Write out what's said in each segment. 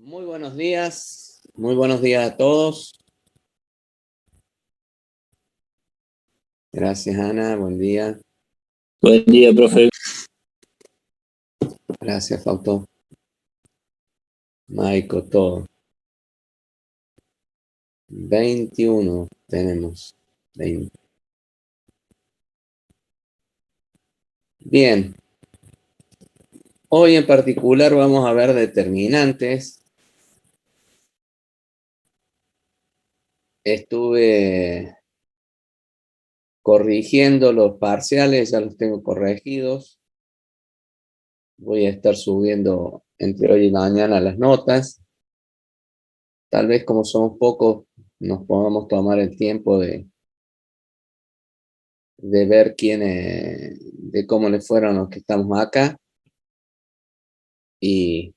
Muy buenos días a todos. Gracias, Ana, buen día. Buen día, profe. Gracias, Fausto. Maico, todo. 21 tenemos. 20. Bien. Hoy en particular vamos a ver determinantes. Estuve corrigiendo los parciales, ya los tengo corregidos. Voy a estar subiendo entre hoy y mañana las notas. Tal vez como somos pocos, nos podamos tomar el tiempo de ver de cómo le fueron los que estamos acá. Y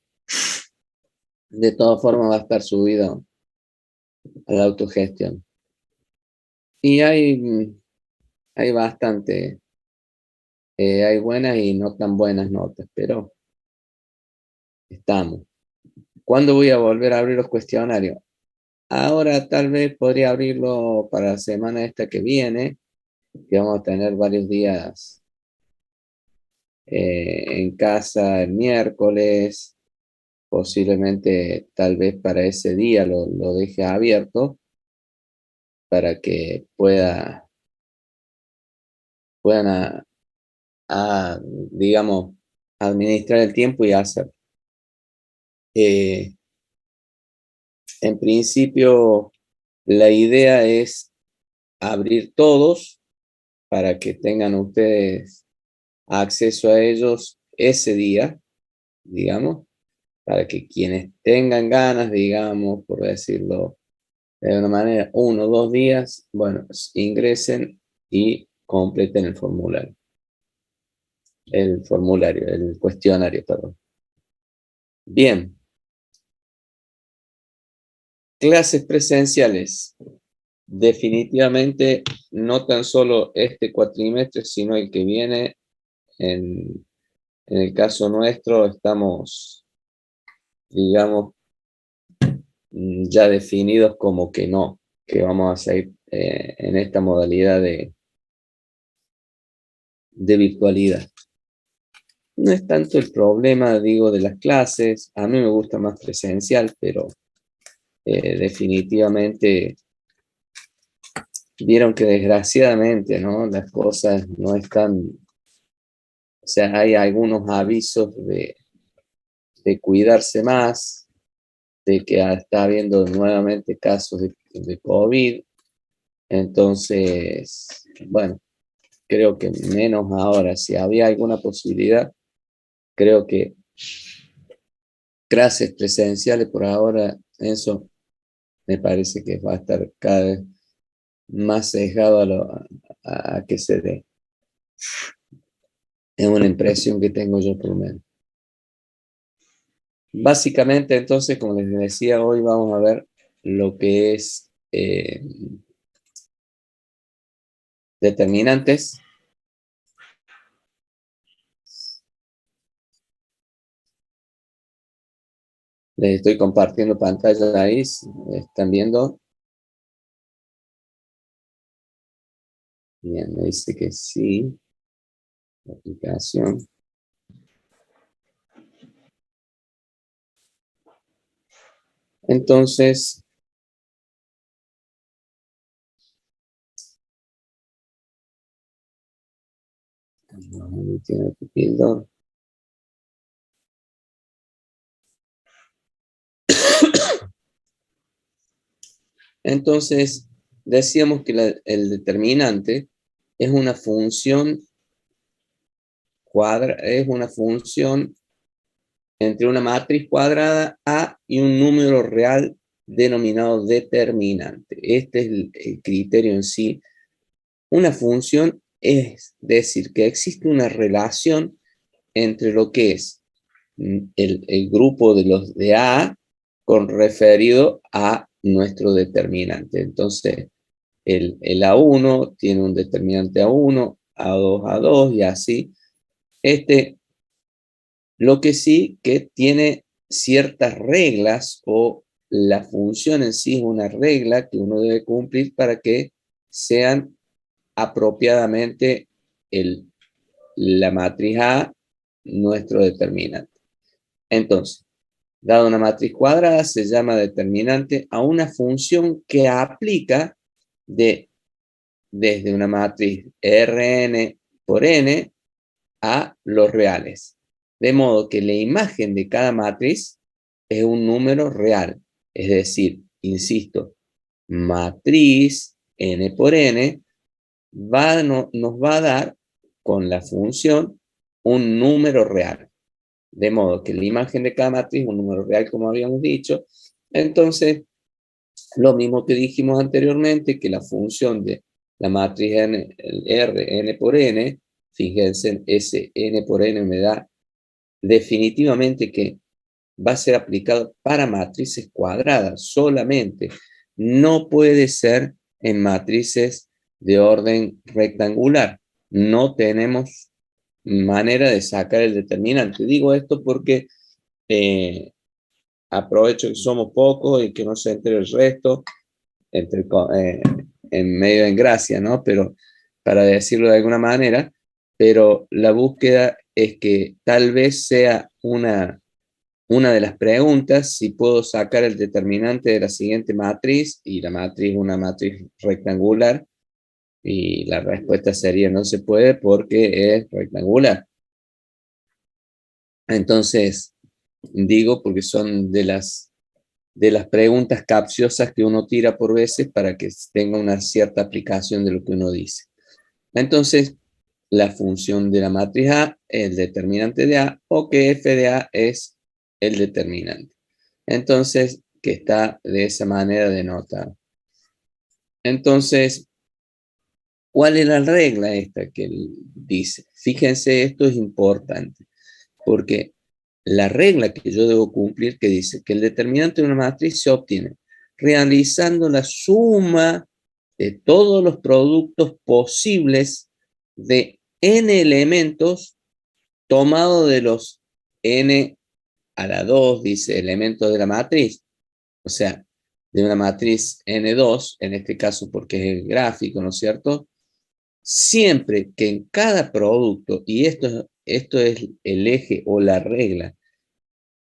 de todas formas va a estar subido a la autogestión. Y hay bastante, hay buenas y no tan buenas notas, pero estamos. ¿Cuándo voy a volver a abrir los cuestionarios? Ahora tal vez podría abrirlo para la semana esta que viene, que vamos a tener varios días en casa el miércoles, posiblemente tal vez para ese día lo deje abierto para que puedan digamos, administrar el tiempo y hacer. En principio, la idea es abrir todos para que tengan ustedes acceso a ellos ese día, digamos, para que quienes tengan ganas, digamos, por decirlo de una manera, 1 o 2 días, bueno, ingresen y completen el cuestionario, perdón. Bien. Clases presenciales. Definitivamente no tan solo este cuatrimestre, sino el que viene. En el caso nuestro estamos, digamos, ya definidos como que no, que vamos a seguir en esta modalidad de virtualidad. No es tanto el problema, digo, de las clases. A mí me gusta más presencial, pero definitivamente vieron que desgraciadamente, ¿no? Las cosas no están, o sea, hay algunos avisos de cuidarse más, de que está habiendo nuevamente casos de COVID. Entonces, bueno, creo que menos ahora. Si había alguna posibilidad, creo que clases presenciales por ahora, eso me parece que va a estar cada vez más sesgado a que se dé. Es una impresión que tengo yo por lo menos. Básicamente, entonces, como les decía, hoy vamos a ver lo que es determinantes. Les estoy compartiendo pantalla ahí, ¿están viendo? Bien, me dice que sí. La aplicación. Entonces, tiene el pupilo. Entonces, decíamos que el determinante es una función es una función entre una matriz cuadrada A y un número real denominado determinante. Este es el criterio en sí. Una función es decir que existe una relación entre lo que es el grupo de los de A con referido a nuestro determinante. Entonces, el A1 tiene un determinante A1, A2, A2 y así. Lo que sí que tiene ciertas reglas o la función en sí es una regla que uno debe cumplir para que sean apropiadamente la matriz A nuestro determinante. Entonces, dada una matriz cuadrada, se llama determinante a una función que aplica desde una matriz Rn por n a los reales. De modo que la imagen de cada matriz es un número real. Es decir, insisto, matriz n por n nos va a dar con la función un número real. De modo que la imagen de cada matriz es un número real, como habíamos dicho. Entonces, lo mismo que dijimos anteriormente, que la función de la matriz n, R, n por n, fíjense, ese n por n me da definitivamente que va a ser aplicado para matrices cuadradas solamente. No puede ser en matrices de orden rectangular. No tenemos manera de sacar el determinante. Digo esto porque aprovecho que somos pocos y que no se entere el resto, entre, en medio de gracia, ¿no? Pero para decirlo de alguna manera, pero la búsqueda es que tal vez sea una de las preguntas, si puedo sacar el determinante de la siguiente matriz, y la matriz una matriz rectangular, y la respuesta sería no se puede porque es rectangular. Entonces, digo porque son de las preguntas capciosas que uno tira por veces para que tenga una cierta aplicación de lo que uno dice. Entonces, la función de la matriz A es el determinante de A, o que f de A es el determinante. Entonces, que está de esa manera denotado. Entonces, ¿cuál es la regla esta que él dice? Fíjense, esto es importante, porque la regla que yo debo cumplir que dice que el determinante de una matriz se obtiene realizando la suma de todos los productos posibles de n elementos tomado de los n a la 2, dice, elementos de la matriz. O sea, de una matriz N2, en este caso porque es el gráfico, ¿no es cierto? Siempre que en cada producto, y esto es el eje o la regla,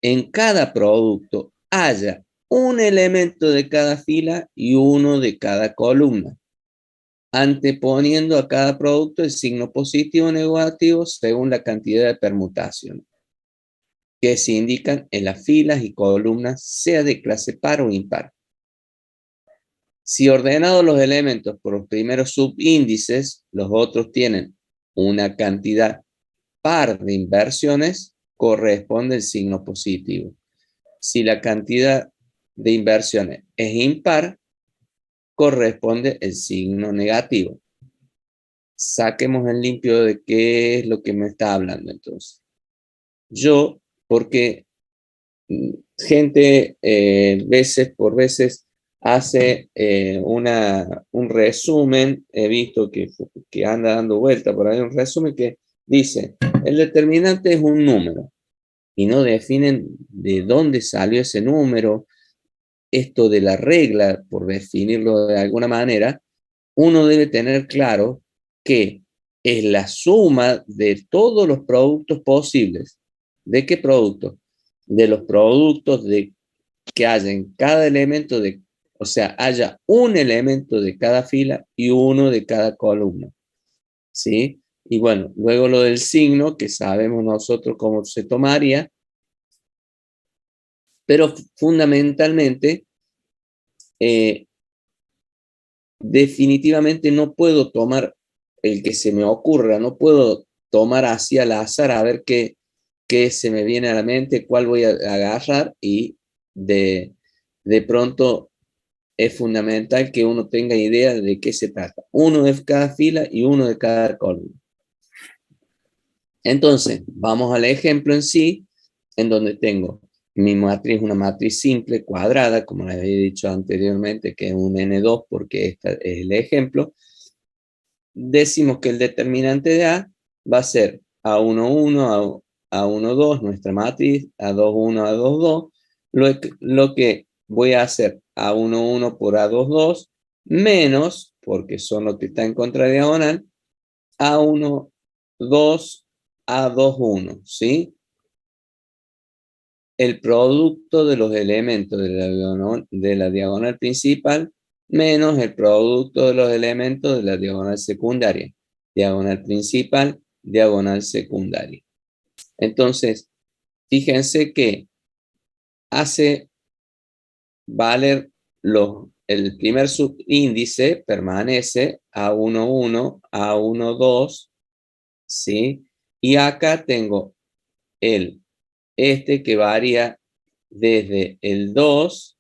en cada producto haya un elemento de cada fila y uno de cada columna, anteponiendo a cada producto el signo positivo o negativo según la cantidad de permutaciones que se indican en las filas y columnas, sea de clase par o impar. Si ordenados los elementos por los primeros subíndices, los otros tienen una cantidad par de inversiones, corresponde el signo positivo. Si la cantidad de inversiones es impar, corresponde el signo negativo. Saquemos en limpio de qué es lo que me está hablando entonces. Yo, porque gente veces por veces hace un resumen, he visto que anda dando vuelta por ahí, un resumen que dice, el determinante es un número, y no definen de dónde salió ese número, esto de la regla, por definirlo de alguna manera, uno debe tener claro que es la suma de todos los productos posibles. ¿De qué productos? De los productos que haya en cada elemento o sea, haya un elemento de cada fila y uno de cada columna. ¿Sí? Y bueno, luego lo del signo, que sabemos nosotros cómo se tomaría, pero fundamentalmente, definitivamente no puedo tomar el que se me ocurra, no puedo tomar así al azar a ver qué se me viene a la mente, cuál voy a agarrar, y de pronto es fundamental que uno tenga idea de qué se trata. Uno de cada fila y uno de cada columna. Entonces, vamos al ejemplo en sí, en donde tengo mi matriz, una matriz simple cuadrada, como les había dicho anteriormente, que es un N2, porque este es el ejemplo. Decimos que el determinante de A va a ser A11, A1, 2, nuestra matriz, A2, 1, A2, 2, lo que voy a hacer A1, 1 por A2, 2, menos, porque son lo que está en contradiagonal, A1, 2, A2, 1, ¿sí? El producto de los elementos de la diagonal principal menos el producto de los elementos de la diagonal secundaria. Diagonal principal, diagonal secundaria. Entonces, fíjense que hace valer el primer subíndice, permanece A1, 1, A1, 2, ¿sí? Y acá tengo este que varía desde el 2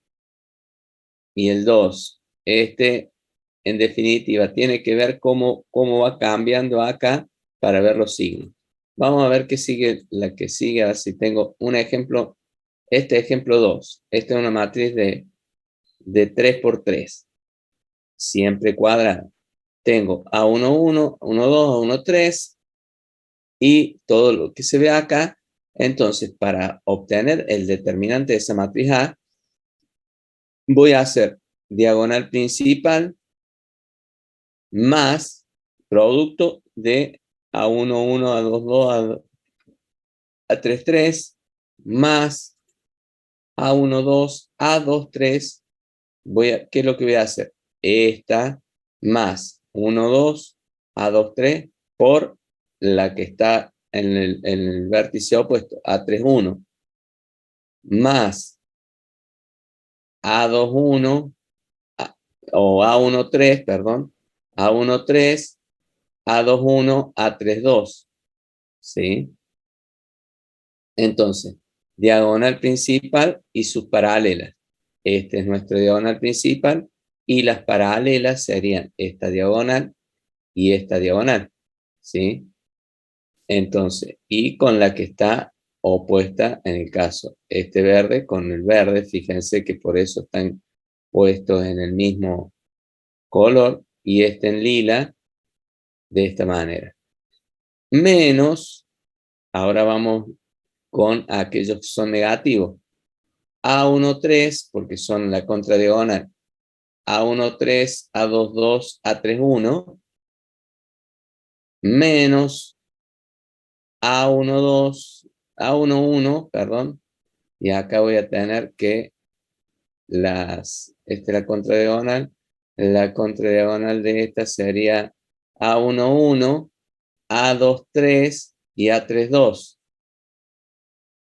y el 2. En definitiva, tiene que ver cómo va cambiando acá para ver los signos. Vamos a ver qué sigue, la que sigue, a ver si tengo un ejemplo. Este ejemplo 2. Esta es una matriz de 3 por 3. Siempre cuadrada. Tengo A1, 1, A1, 2, A1, 3 y todo lo que se ve acá. Entonces, para obtener el determinante de esa matriz A, voy a hacer diagonal principal más producto de A1, 1, A2, 2, A3, 3, más A1, 2, A2, 3. ¿Qué es lo que voy a hacer? Esta más 1, 2, A2, 3 por la que está en el vértice opuesto, A3, 1, más A2, 1, o A1, 3, perdón, A1, 3, A2, 1, A3, 2, ¿sí? Entonces, diagonal principal y sus paralelas. Este es nuestro diagonal principal y las paralelas serían esta diagonal y esta diagonal, ¿sí? Entonces, y con la que está opuesta en el caso, este verde con el verde, fíjense que por eso están puestos en el mismo color, y este en lila, de esta manera. Menos, ahora vamos con aquellos que son negativos. A1, 3, porque son la contradiagonal. A1, 3, A2, 2, A3, 1, menos A1, 2, A1, 1, perdón. Y acá voy a tener que esta es la contradiagonal. La contradiagonal de esta sería A1, 1, A2, 3 y A3, 2.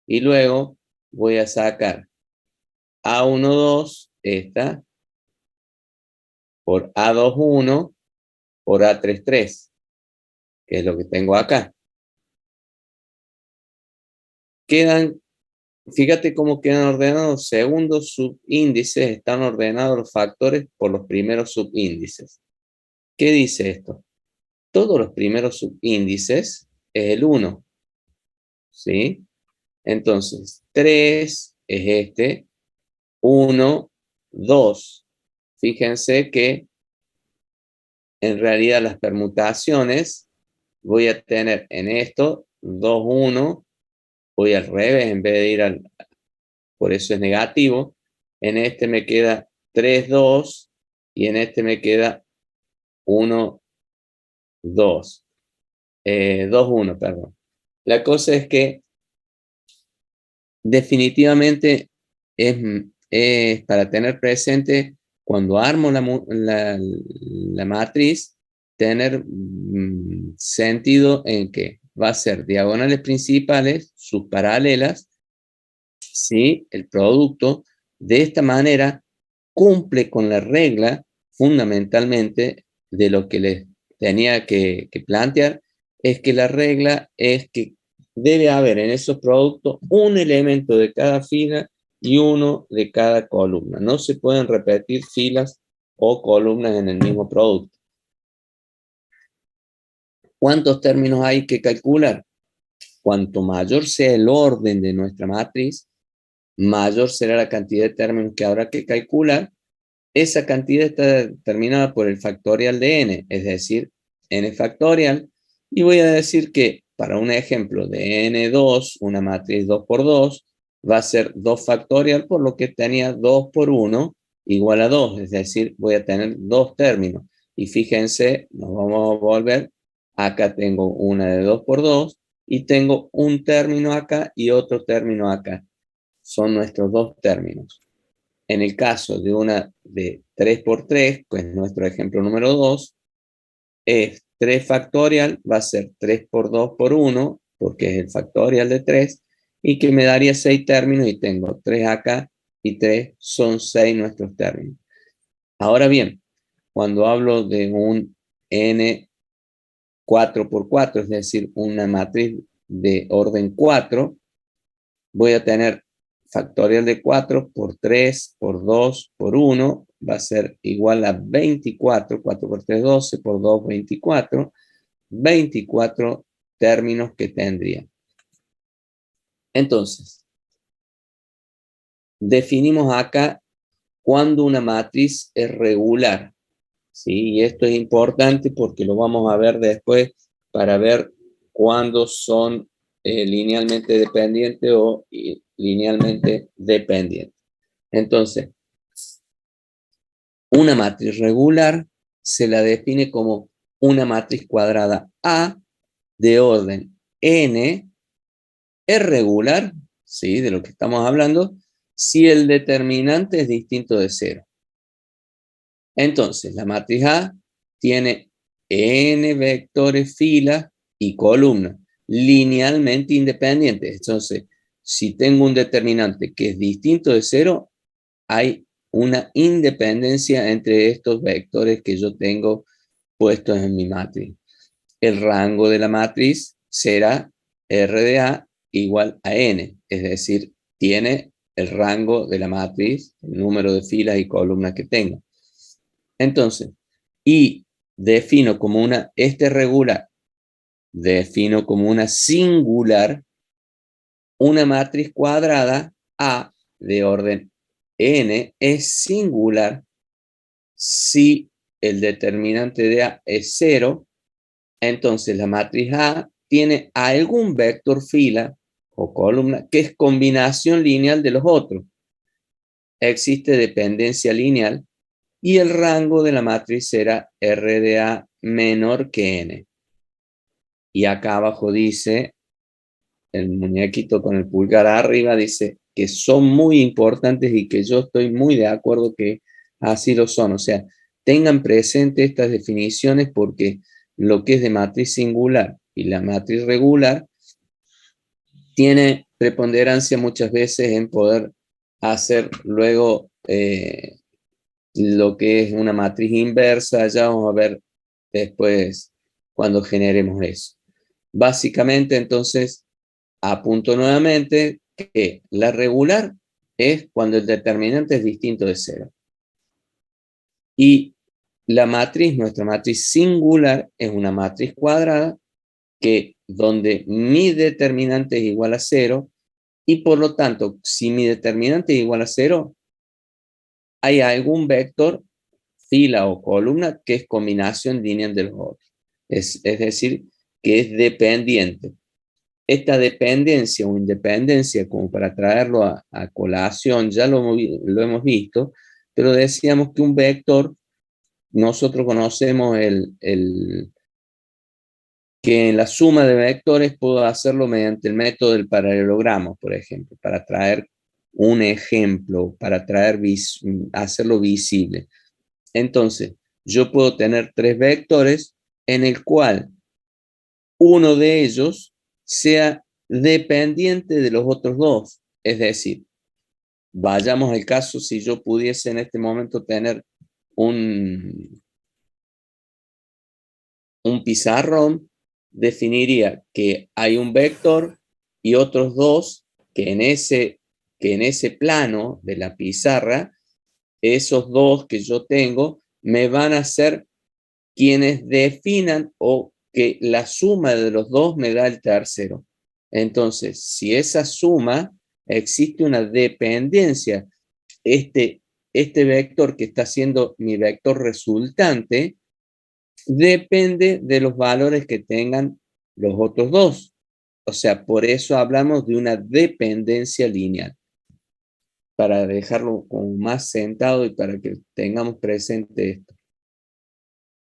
Y luego voy a sacar A1, 2, esta, por A2, 1, por A3, 3, que es lo que tengo acá. Fíjate cómo quedan ordenados según los subíndices, están ordenados los factores por los primeros subíndices. ¿Qué dice esto? Todos los primeros subíndices es el 1, ¿sí? Entonces, 3 es este, 1, 2. Fíjense que en realidad las permutaciones voy a tener en esto 2, 1, voy al revés en vez de ir por eso es negativo. En este me queda 3, 2 y en este me queda 1, 2. 2, 1, perdón. La cosa es que definitivamente es para tener presente cuando armo la matriz, tener sentido en que va a ser diagonales principales, sus paralelas, ¿sí? El producto, de esta manera, cumple con la regla fundamentalmente de lo que les tenía que plantear, es que la regla es que debe haber en esos productos un elemento de cada fila y uno de cada columna. No se pueden repetir filas o columnas en el mismo producto. ¿Cuántos términos hay que calcular? Cuanto mayor sea el orden de nuestra matriz, mayor será la cantidad de términos que habrá que calcular. Esa cantidad está determinada por el factorial de n, es decir, n factorial, y voy a decir que para un ejemplo de n2, una matriz 2 por 2, va a ser 2 factorial, por lo que tenía 2 por 1 igual a 2, es decir, voy a tener dos términos. Y fíjense, nos vamos a volver, acá tengo una de 2 por 2 y tengo un término acá y otro término acá. Son nuestros dos términos. En el caso de una de 3 por 3, que es nuestro ejemplo número 2, es 3 factorial, va a ser 3 por 2 por 1, porque es el factorial de 3, y que me daría 6 términos, y tengo 3 acá y 3, son 6 nuestros términos. Ahora bien, cuando hablo de un n 4 por 4, es decir, una matriz de orden 4, voy a tener factorial de 4 por 3, por 2, por 1, va a ser igual a 24, 4 por 3, 12, por 2, 24, 24 términos que tendría. Entonces, definimos acá cuando una matriz es regular, ¿sí? Y esto es importante porque lo vamos a ver después para ver cuándo son linealmente dependientes o linealmente dependientes. Entonces, una matriz regular se la define como una matriz cuadrada A de orden n es regular, ¿sí? De lo que estamos hablando, si el determinante es distinto de 0. Entonces, la matriz A tiene n vectores, filas y columnas, linealmente independientes. Entonces, si tengo un determinante que es distinto de 0, hay una independencia entre estos vectores que yo tengo puestos en mi matriz. El rango de la matriz será R de A igual a N, es decir, tiene el rango de la matriz, el número de filas y columnas que tenga. Entonces, y defino como una, regular, defino como una singular, una matriz cuadrada A de orden N es singular si el determinante de A es 0, entonces la matriz A tiene algún vector fila o columna que es combinación lineal de los otros. Existe dependencia lineal y el rango de la matriz será R de A menor que N. Y acá abajo dice, el muñequito con el pulgar arriba dice que son muy importantes y que yo estoy muy de acuerdo que así lo son. O sea, tengan presente estas definiciones porque lo que es de matriz singular y la matriz regular tiene preponderancia muchas veces en poder hacer luego lo que es una matriz inversa. Ya vamos a ver después cuando generemos eso. Básicamente, entonces, apunto nuevamente que la regular es cuando el determinante es distinto de 0. Y la matriz, nuestra matriz singular, es una matriz cuadrada que donde mi determinante es igual a 0 y por lo tanto, si mi determinante es igual a 0, hay algún vector, fila o columna que es combinación lineal de los otros. Es decir, que es dependiente. Esta dependencia o independencia, como para traerlo a colación, ya lo hemos visto, pero decíamos que un vector, nosotros conocemos que en la suma de vectores puedo hacerlo mediante el método del paralelogramo, por ejemplo, para traer un ejemplo, para hacerlo visible. Entonces, yo puedo tener 3 vectores en el cual uno de ellos sea dependiente de los otros dos. Es decir, vayamos al caso si yo pudiese en este momento tener un pizarrón, definiría que hay un vector y otros dos que en ese plano de la pizarra, esos dos que yo tengo me van a ser quienes definan o que la suma de los dos me da el tercero. Entonces, si esa suma existe una dependencia, este vector que está siendo mi vector resultante depende de los valores que tengan los otros dos. o sea, por eso hablamos de una dependencia lineal, para dejarlo como más sentado y para que tengamos presente esto.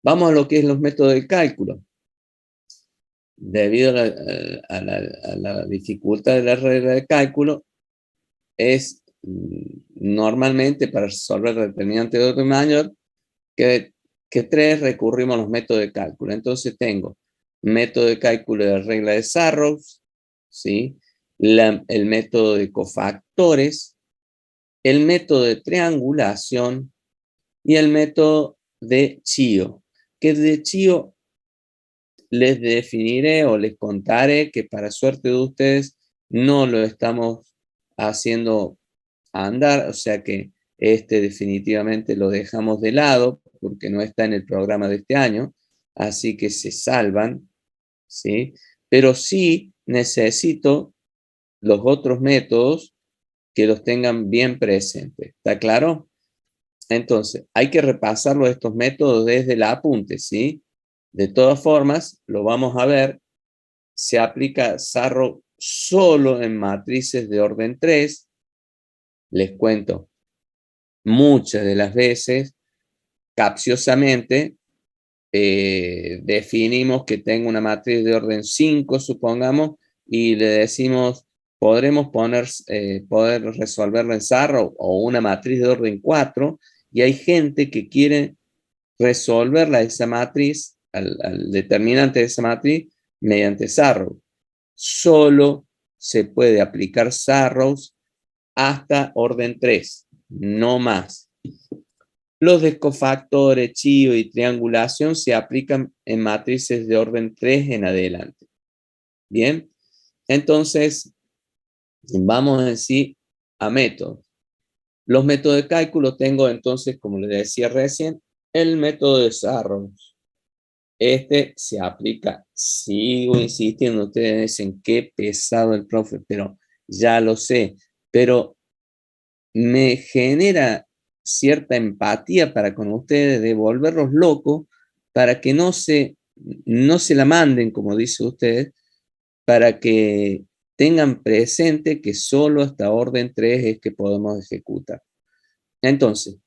Vamos a lo que es los métodos de cálculo. Debido a la dificultad de la regla de cálculo, es normalmente para resolver determinante de orden mayor que tres recurrimos a los métodos de cálculo. Entonces tengo método de cálculo de regla de Sarrows, ¿sí? El método de cofactores, el método de triangulación y el método de Chio, que de Chio les definiré o les contaré que para suerte de ustedes no lo estamos haciendo andar, o sea que definitivamente lo dejamos de lado porque no está en el programa de este año, así que se salvan, ¿sí? Pero sí necesito los otros métodos que los tengan bien presentes, ¿está claro? Entonces, hay que repasarlo estos métodos desde el apunte, ¿sí? De todas formas, lo vamos a ver, se aplica Sarro solo en matrices de orden 3. Les cuento, muchas de las veces, capciosamente, definimos que tengo una matriz de orden 5, supongamos, y le decimos, podremos poder resolverla en Sarro o una matriz de orden 4, y hay gente que quiere resolverla esa matriz, al determinante de esa matriz, mediante Sarrow. Solo se puede aplicar Sarrows hasta orden 3, no más. Los descofactores, Chio y triangulación se aplican en matrices de orden 3 en adelante. Bien, entonces vamos a decir a métodos. Los métodos de cálculo tengo entonces, como les decía recién, el método de Sarrows. Se aplica, sigo insistiendo, ustedes dicen qué pesado el profe, pero ya lo sé, pero me genera cierta empatía para con ustedes de volverlos locos para que no se la manden, como dice usted, para que tengan presente que solo hasta orden 3 es que podemos ejecutar. Entonces,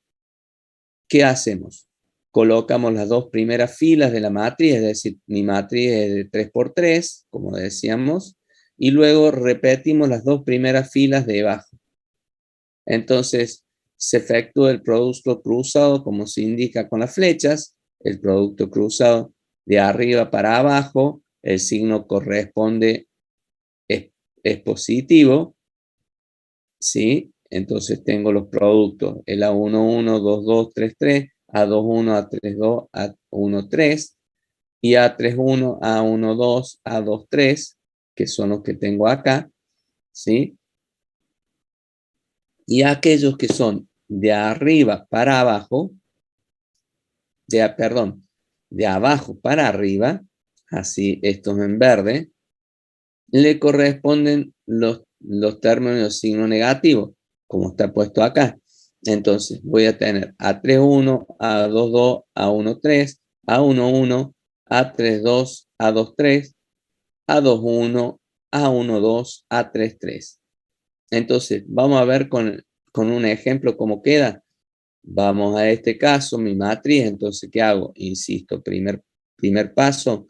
¿qué hacemos? Colocamos las dos primeras filas de la matriz, es decir, mi matriz es de 3×3, como decíamos, y luego repetimos las dos primeras filas de abajo. Entonces, se efectúa el producto cruzado, como se indica con las flechas, el producto cruzado de arriba para abajo, el signo corresponde, es positivo, ¿sí? Entonces tengo los productos, el A11, 22, 33, A21, A32, A13 y A31, A12, A23, que son los que tengo acá, ¿sí? Y aquellos que son de arriba para abajo, de abajo para arriba, así estos en verde, le corresponden los términos de signo negativo, como está puesto acá. Entonces voy a tener A31, A22, A13, A11, A32, A23, A21, A12, A33. Entonces vamos a ver con un ejemplo cómo queda. Vamos a este caso, mi matriz. Entonces, ¿qué hago? Insisto, primer paso,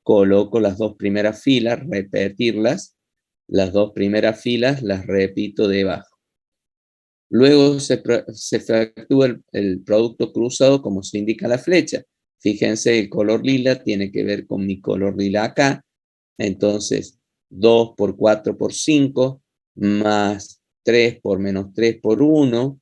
coloco las dos primeras filas, repetirlas. Las dos primeras filas las repito debajo. Luego se efectúa el producto cruzado como se indica la flecha. Fíjense, el color lila tiene que ver con mi color lila acá. Entonces, 2 por 4 por 5, más 3 por menos 3 por 1,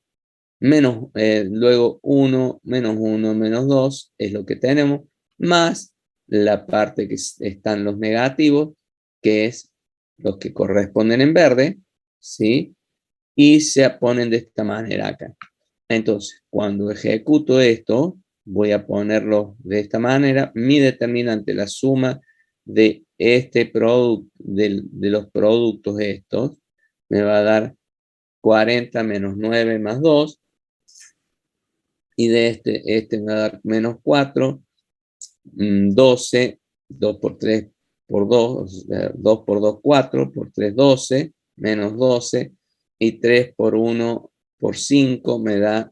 menos, luego 1, menos 2 es lo que tenemos, más la parte que están los negativos, que es los que corresponden en verde, ¿sí? Y se ponen de esta manera acá. Entonces, cuando ejecuto esto, voy a ponerlo de esta manera. Mi determinante, la suma de este producto, de los productos estos, me va a dar 40 menos 9 más 2. Y de este me va a dar menos 4, 12, 2 por 3, por 2, 2 por 2, 4, por 3, 12, menos 12, y 3 por 1, por 5, me da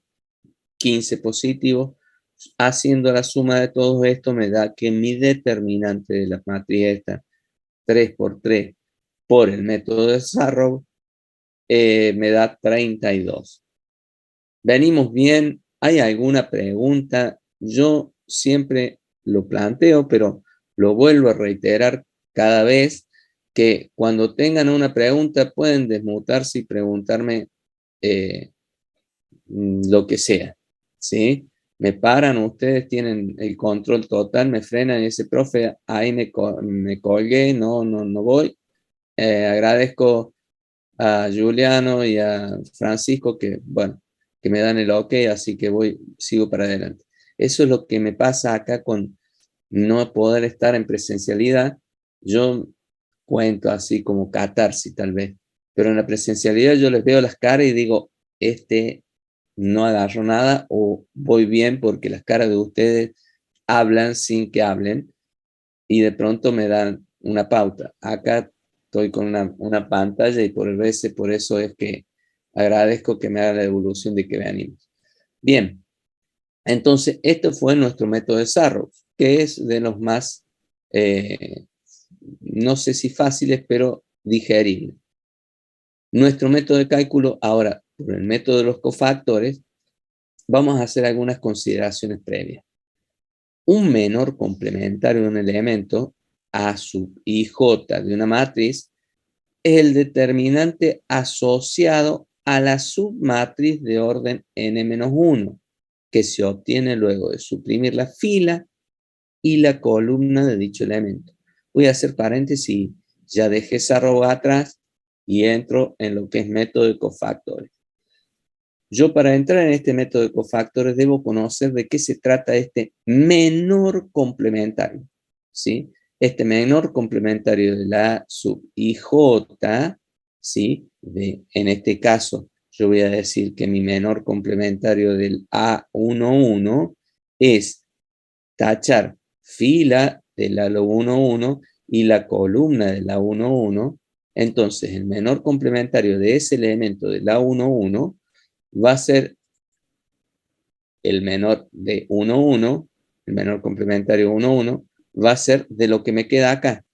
15 positivos. Haciendo la suma de todo esto me da que mi determinante de la matriz esta, 3 por 3, por el método de Sarrow, me da 32. Venimos bien. ¿Hay alguna pregunta? Yo siempre lo planteo, pero lo vuelvo a reiterar cada vez que cuando tengan una pregunta pueden desmutarse y preguntarme lo que sea, ¿sí? Me paran, ustedes tienen el control total, me frenan y dice, profe, ahí me colgué, no voy. Agradezco a Juliano y a Francisco que, bueno, que me dan el ok, así que sigo para adelante. Eso es lo que me pasa acá con no poder estar en presencialidad. Yo cuento así como catarsis tal vez, pero en la presencialidad yo les veo las caras y digo, no agarro nada o voy bien porque las caras de ustedes hablan sin que hablen y de pronto me dan una pauta. Acá estoy con una pantalla y por eso es que agradezco que me haga la devolución de que me animes. Bien, entonces este fue nuestro método de Sarrow, que es de los más, no sé si fáciles, pero digeribles. Nuestro método de cálculo, ahora, por el método de los cofactores, vamos a hacer algunas consideraciones previas. Un menor complementario de un elemento A sub IJ de una matriz es el determinante asociado a la submatriz de orden n-1, que se obtiene luego de suprimir la fila y la columna de dicho elemento. Voy a hacer paréntesis, ya dejé esa arroba atrás y entro en lo que es método de cofactores. Yo para entrar en este método de cofactores debo conocer de qué se trata este menor complementario, ¿sí? Este menor complementario de la sub IJ, ¿sí? En este caso, yo voy a decir que mi menor complementario del A11 es tachar fila del A11 y la columna del A11. Entonces, el menor complementario de ese elemento del A11 va a ser el menor de 1, 1, el menor complementario 1, 1, va a ser de lo que me queda acá.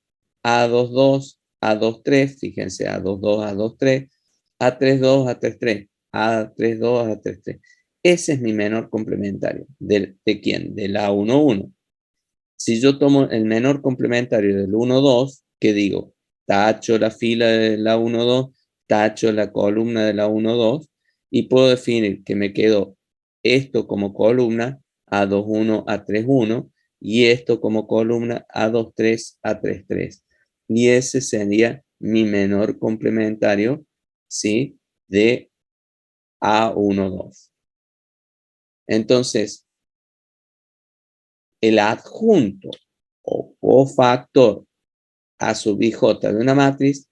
A2, 2, A2, 3, fíjense, A2, 2, A2, 3, A3, 2, A3, 3, A3, 2, A3, 3. Ese es mi menor complementario. ¿De quién? Del A1, 1. Si yo tomo el menor complementario del 1, 2, ¿qué digo? Tacho la fila de la 1, 2, tacho la columna de la 1, 2 y puedo definir que me quedó esto como columna A2, 1, A3, 1 y esto como columna A2, 3, A3, 3. Y ese sería mi menor complementario, ¿sí? De A1, 2. Entonces, el adjunto o cofactor A sub IJ de una matriz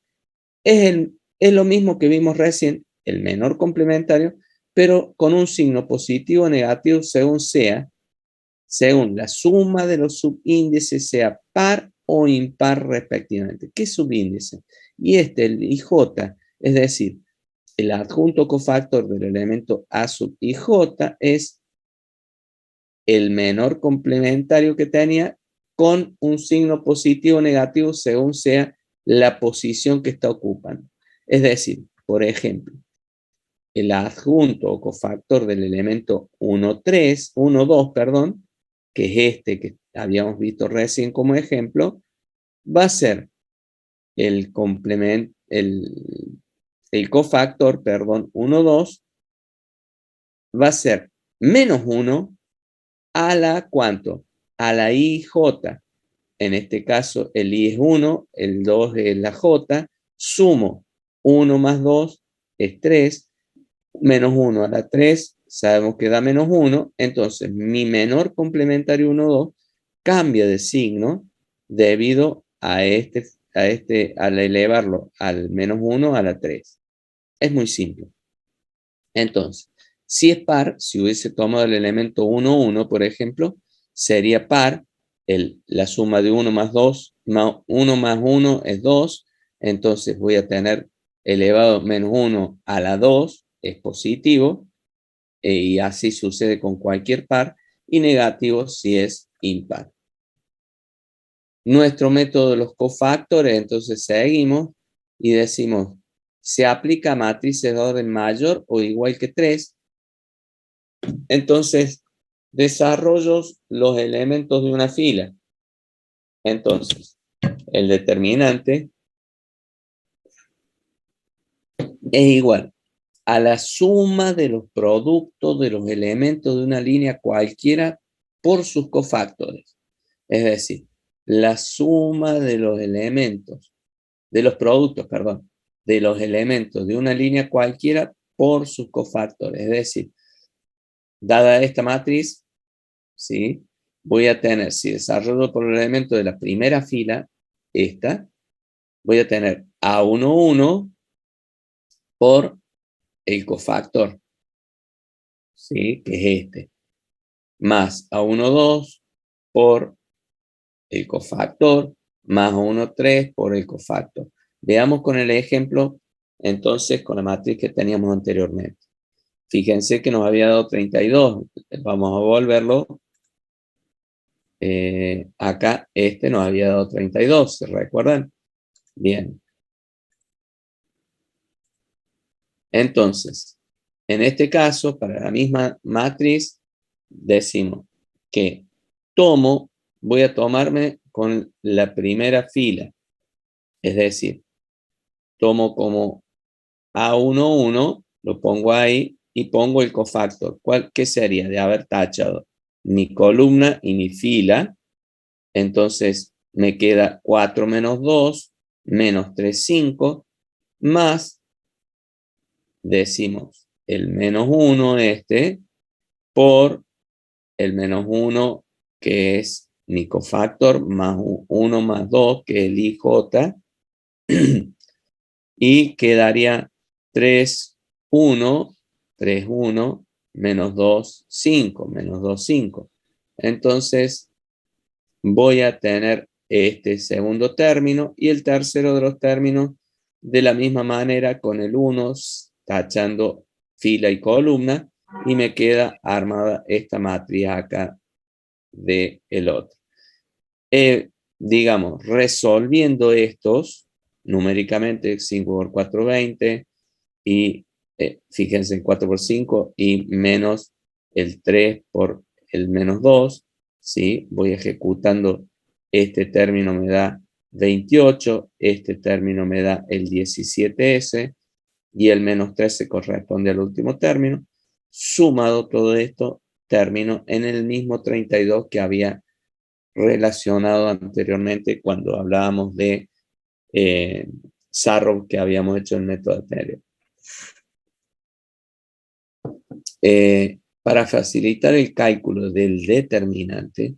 es lo mismo que vimos recién, el menor complementario, pero con un signo positivo o negativo según la suma de los subíndices sea par o impar respectivamente. ¿Qué subíndice? Y el IJ, es decir, el adjunto cofactor del elemento A sub IJ es el menor complementario que tenía con un signo positivo o negativo según sea la posición que está ocupando. Es decir, por ejemplo, el adjunto o cofactor del elemento 1, 3, 1, 2, perdón, que es este que habíamos visto recién como ejemplo, va a ser el cofactor, perdón, 1, 2, va a ser menos 1 a la ¿cuánto? A la IJ. En este caso, el I es 1, el 2 es la J, sumo 1 más 2 es 3, menos 1 a la 3, sabemos que da menos 1, entonces mi menor complementario 1, 2 cambia de signo debido al elevarlo al menos 1 a la 3. Es muy simple. Entonces, si es par, si hubiese tomado el elemento 1, 1, por ejemplo, sería par la suma de 1 más 2, 1 más 1 es 2, entonces voy a tener elevado menos 1 a la 2, es positivo, y así sucede con cualquier par, y negativo si es impar. Nuestro método de los cofactores, entonces seguimos y decimos, se aplica a matrices de orden mayor o igual que 3, entonces desarrollo los elementos de una fila. Entonces, el determinante es igual a la suma de los productos de los elementos de una línea cualquiera por sus cofactores. Es decir, la suma de los elementos, de los productos, perdón, de los elementos de una línea cualquiera por sus cofactores. Es decir, dada esta matriz, ¿sí? Voy a tener, si desarrollo por el elemento de la primera fila, esta, voy a tener A11 por el cofactor, ¿sí? Que es este, más A12 por el cofactor, más A13 por el cofactor. Veamos con el ejemplo, entonces, con la matriz que teníamos anteriormente. Fíjense que nos había dado 32. Vamos a volverlo. Acá este nos había dado 32, ¿se recuerdan? Bien. Entonces, en este caso, para la misma matriz, decimos que voy a tomarme con la primera fila. Es decir, tomo como A11, lo pongo ahí y pongo el cofactor. ¿Qué sería? De haber tachado mi columna y mi fila. Entonces me queda 4 menos 2, menos 3, 5, más, decimos, el menos 1 por el menos 1 que es mi cofactor, más 1 más 2 que es el IJ, y quedaría 3, 1, 3, 1, menos 2, 5, menos 2, 5. Entonces voy a tener este segundo término y el tercero de los términos de la misma manera con el 1 tachando fila y columna y me queda armada esta matriz acá de el otro. Digamos, resolviendo estos numéricamente 5 por 4, 20 y fíjense 4 por 5 y menos el 3 por el menos 2, ¿sí? Voy ejecutando, este término me da 28, este término me da el 17S y el menos 13 corresponde al último término. Sumado todo esto, termino en el mismo 32 que había relacionado anteriormente cuando hablábamos de Sarrov que habíamos hecho el método anterior. Para facilitar el cálculo del determinante,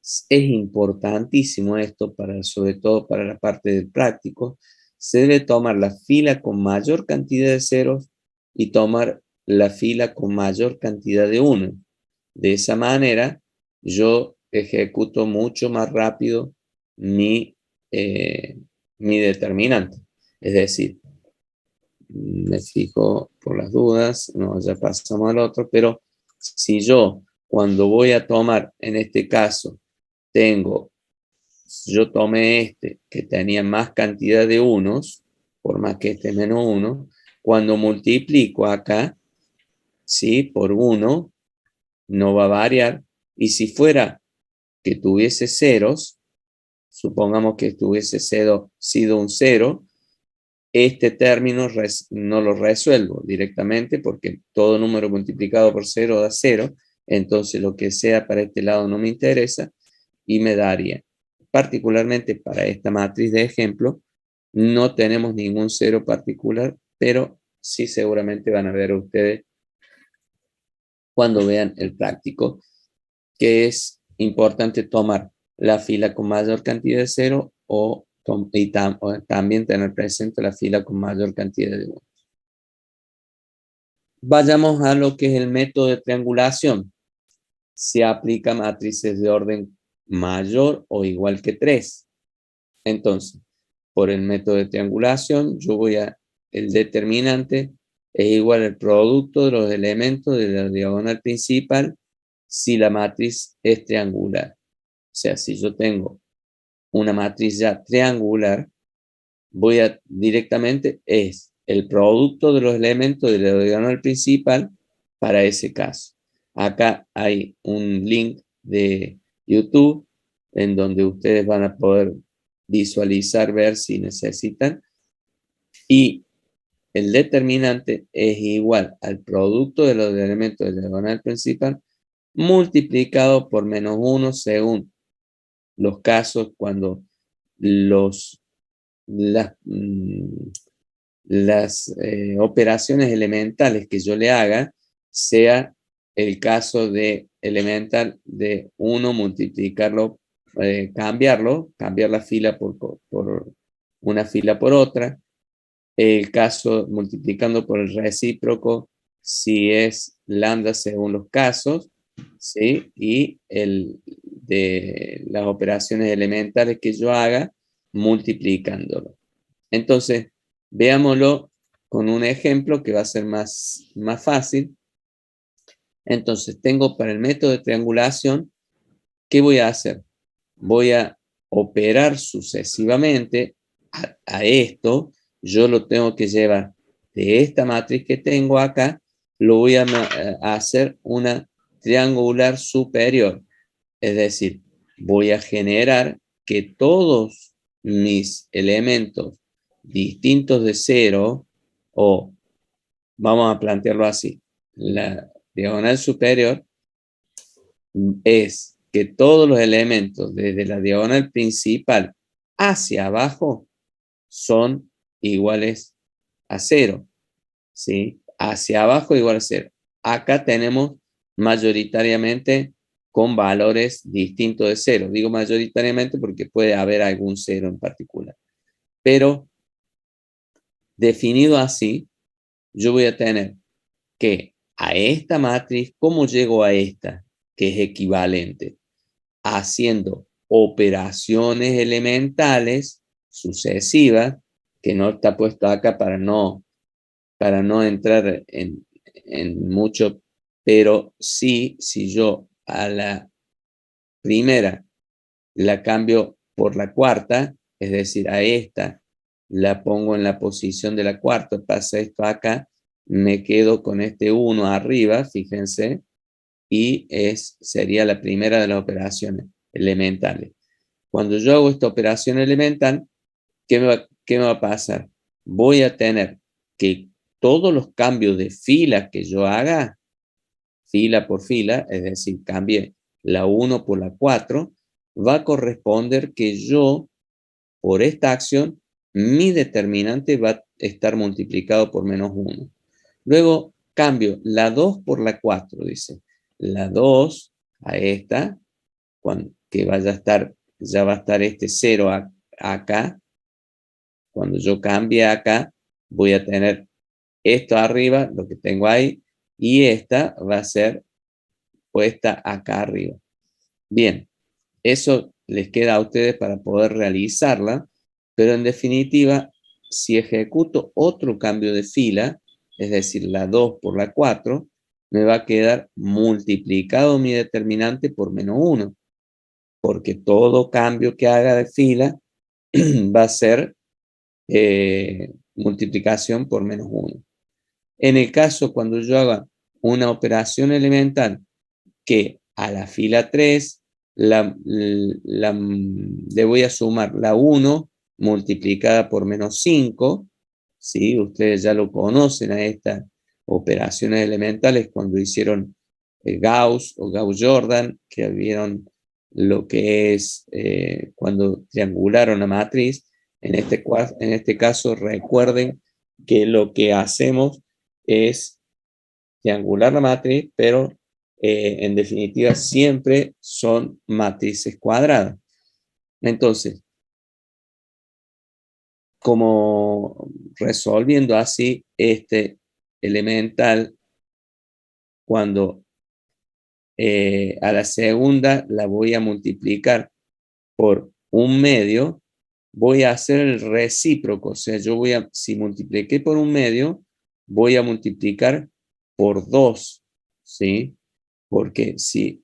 es importantísimo esto, sobre todo para la parte del práctico, se debe tomar la fila con mayor cantidad de ceros y tomar la fila con mayor cantidad de unos. De esa manera, yo ejecuto mucho más rápido mi determinante. Es decir, me fijo por las dudas, no, ya pasamos al otro, pero si yo cuando voy a tomar, en este caso, yo tomé este que tenía más cantidad de unos, por más que este menos 1, cuando multiplico acá, ¿sí? Por 1, no va a variar, y si fuera que tuviese ceros, supongamos que tuviese sido un 0, este término no lo resuelvo directamente porque todo número multiplicado por 0 da 0, entonces lo que sea para este lado no me interesa y me daría, particularmente para esta matriz de ejemplo, no tenemos ningún 0 particular, pero sí seguramente van a ver ustedes cuando vean el práctico, que es importante tomar la fila con mayor cantidad de 0 o también tener presente la fila con mayor cantidad de 1. Vayamos a lo que es el método de triangulación. Se aplica matrices de orden mayor o igual que 3. Entonces, por el método de triangulación, el determinante es igual al producto de los elementos de la diagonal principal si la matriz es triangular. O sea, si yo tengo una matriz ya triangular, directamente es el producto de los elementos de la diagonal principal para ese caso. Acá hay un link de YouTube en donde ustedes van a poder visualizar, ver si necesitan. Y el determinante es igual al producto de los elementos de la diagonal principal multiplicado por -1 según los casos cuando los, las, operaciones elementales que yo le haga sea el caso de elemental de 1 multiplicarlo, cambiar la fila por una fila por otra. El caso multiplicando por el recíproco si es lambda según los casos, ¿sí? Y el de las operaciones elementales que yo haga multiplicándolo. Entonces, veámoslo con un ejemplo que va a ser más fácil. Entonces, tengo para el método de triangulación, ¿qué voy a hacer? Voy a operar sucesivamente a esto. Yo lo tengo que llevar de esta matriz que tengo acá, lo voy a hacer una triangular superior. Es decir, voy a generar que todos mis elementos distintos de 0, o vamos a plantearlo así, la diagonal superior es que todos los elementos desde la diagonal principal hacia abajo son iguales a 0, ¿sí? Hacia abajo igual a 0. Acá tenemos mayoritariamente con valores distintos de 0. Digo mayoritariamente porque puede haber algún 0 en particular. Pero definido así, yo voy a tener que a esta matriz, ¿cómo llego a esta? Que es equivalente. Haciendo operaciones elementales sucesivas, que no está puesto acá para no entrar en mucho, pero sí, si yo a la primera la cambio por la cuarta, es decir, a esta la pongo en la posición de la cuarta, pasa esto acá, me quedo con este 1 arriba, fíjense, y sería la primera de las operaciones elementales. Cuando yo hago esta operación elemental, ¿qué me va a pasar? Voy a tener que todos los cambios de fila que yo haga, fila por fila, es decir, cambie la 1 por la 4, va a corresponder que yo, por esta acción, mi determinante va a estar multiplicado por -1. Luego cambio la 2 por la 4, dice. La 2 a esta, que ya va a estar este 0 acá. Cuando yo cambie acá, voy a tener esto arriba, lo que tengo ahí, y esta va a ser puesta acá arriba. Bien, eso les queda a ustedes para poder realizarla, pero en definitiva, si ejecuto otro cambio de fila, es decir, la 2 por la 4, me va a quedar multiplicado mi determinante por -1, porque todo cambio que haga de fila va a ser multiplicación por -1. En el caso cuando yo haga una operación elemental que a la fila 3 le voy a sumar la 1 multiplicada por -5, ¿sí? Ustedes ya lo conocen a estas operaciones elementales cuando hicieron Gauss o Gauss-Jordan, que vieron lo que es cuando triangularon la matriz. En este caso, recuerden que lo que hacemos es triangular la matriz, pero en definitiva siempre son matrices cuadradas. Entonces, como resolviendo así este elemental, cuando A la segunda la voy a multiplicar por 1/2, voy a hacer el recíproco, o sea, si multipliqué por 1/2, voy a multiplicar por 2, ¿sí? Porque si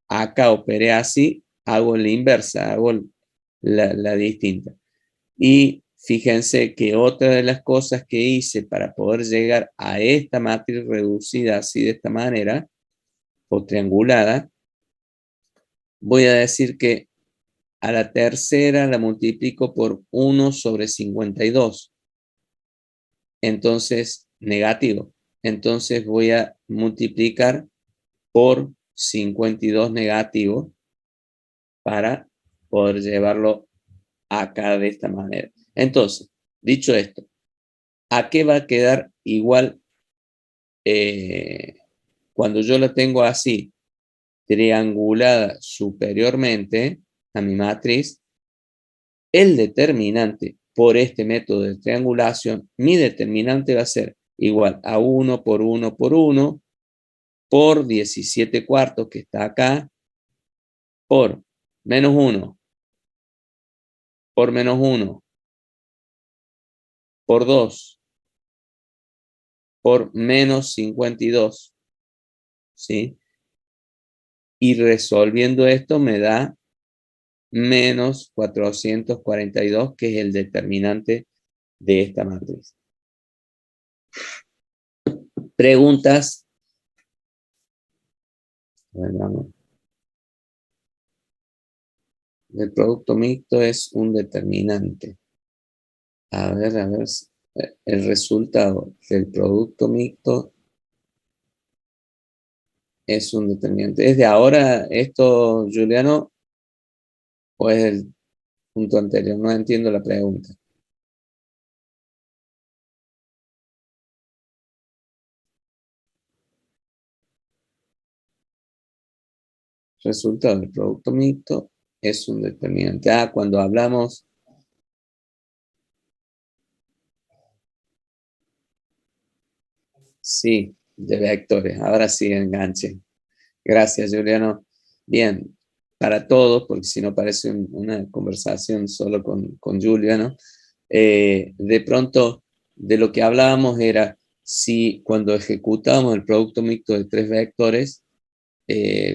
acá operé así, hago la inversa, hago la distinta. Y fíjense que otra de las cosas que hice para poder llegar a esta matriz reducida así de esta manera, o triangulada, voy a decir que a la tercera la multiplico por 1/52. Entonces, negativo. Entonces voy a multiplicar por 52 negativo para poder llevarlo acá de esta manera. Entonces, dicho esto, ¿a qué va a quedar igual cuando yo la tengo así, triangulada superiormente a mi matriz? El determinante por este método de triangulación, mi determinante va a ser igual a 1 por 1 por 1 por 17 cuartos que está acá, por menos 1, por menos 1, por 2, por menos 52, ¿sí? Y resolviendo esto me da menos 442, que es el determinante de esta matriz. Preguntas. Bueno, el producto mixto es un determinante. A ver, el resultado del producto mixto es un determinante. ¿Es de ahora esto, Juliano, o es el punto anterior? No entiendo la pregunta. Resultado del producto mixto es un determinante. Cuando hablamos... Sí, de vectores. Ahora sí, enganche. Gracias, Juliano. Bien, para todos, porque si no parece una conversación solo con Juliano, de pronto de lo que hablábamos era si cuando ejecutábamos el producto mixto de 3 vectores,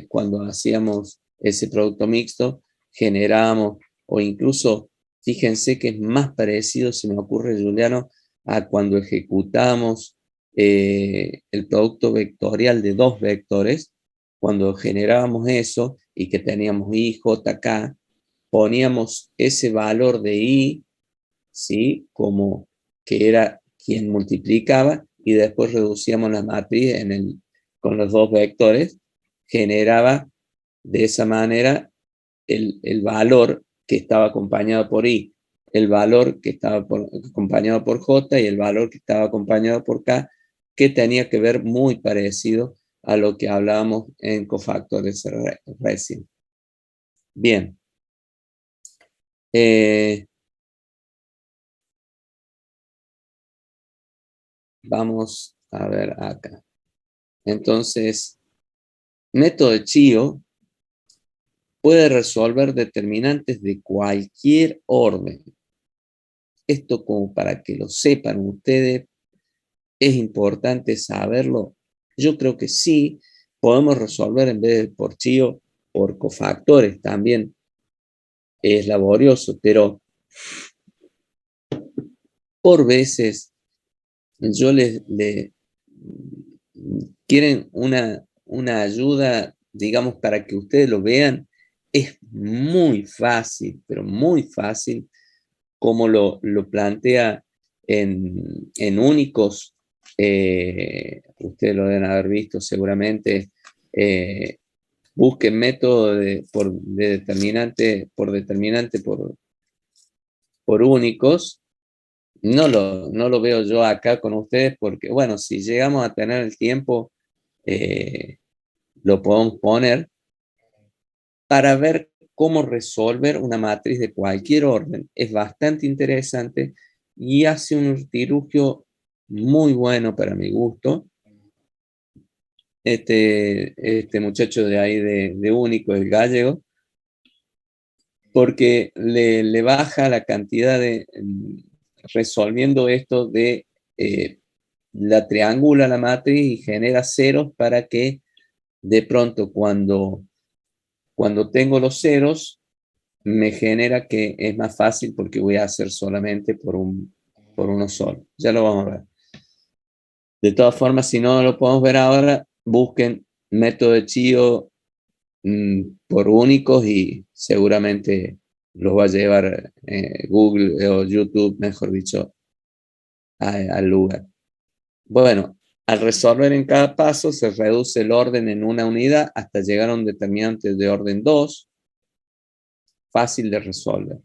cuando hacíamos ese producto mixto, generábamos, o incluso, fíjense que es más parecido, se me ocurre, Juliano, a cuando ejecutamos el producto vectorial de 2 vectores, cuando generábamos eso y que teníamos I, J, K, poníamos ese valor de I, ¿sí? Como que era quien multiplicaba, y después reducíamos la matriz con los 2 vectores, generaba de esa manera el valor que estaba acompañado por I, el valor que estaba acompañado por J y el valor que estaba acompañado por K, que tenía que ver muy parecido a lo que hablábamos en cofactores recién. Bien. Vamos a ver acá. Entonces, método de Chío puede resolver determinantes de cualquier orden. Esto, como para que lo sepan ustedes, es importante saberlo. Yo creo que sí, podemos resolver en vez de por Chío, por cofactores también. Es laborioso, pero por veces yo les quieren una ayuda, digamos, para que ustedes lo vean. Es muy fácil, pero muy fácil, como lo plantea en únicos. Ustedes lo deben haber visto seguramente. Busquen método de determinante por únicos. No lo veo yo acá con ustedes porque, bueno, si llegamos a tener el tiempo, lo podemos poner para ver cómo resolver una matriz de cualquier orden. Es bastante interesante y hace un artilugio muy bueno para mi gusto. este muchacho de ahí de Único, el gallego, porque le baja la cantidad de, resolviendo esto de, la triangula la matriz y genera ceros para que de pronto cuando tengo los ceros, me genera que es más fácil porque voy a hacer solamente por uno solo. Ya lo vamos a ver. De todas formas, si no lo podemos ver ahora, busquen método de Chío por únicos y seguramente los va a llevar Google o YouTube, mejor dicho, al lugar. Bueno, al resolver en cada paso se reduce el orden en una unidad hasta llegar a un determinante de orden 2, fácil de resolver.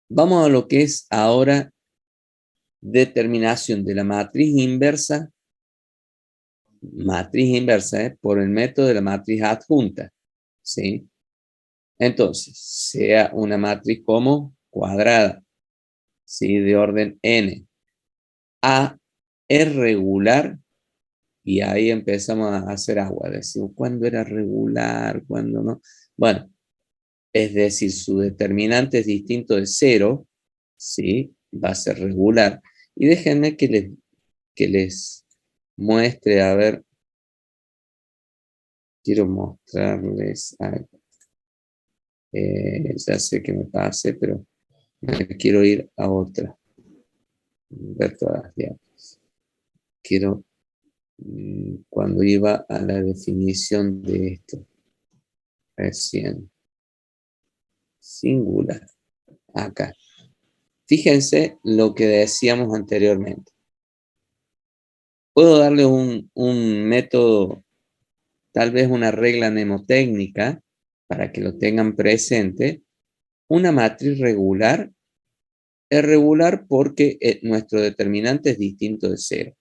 Vamos a lo que es ahora determinación de la matriz inversa por el método de la matriz adjunta, ¿sí? Entonces, sea una matriz como cuadrada, ¿sí? De orden n. A es regular y ahí empezamos a hacer agua. Decimos, ¿cuándo era regular? ¿Cuándo no? Bueno, es decir, su determinante es distinto de 0, ¿sí? Va a ser regular. Y déjenme que les muestre, a ver, quiero mostrarles algo. Ya sé que me pase, pero me quiero ir a otra. Ver todas las diapositivas. Quiero, cuando iba a la definición de esto, recién, singular, acá. Fíjense lo que decíamos anteriormente. Puedo darle un método, tal vez una regla mnemotécnica, para que lo tengan presente. Una matriz regular es regular porque nuestro determinante es distinto de 0.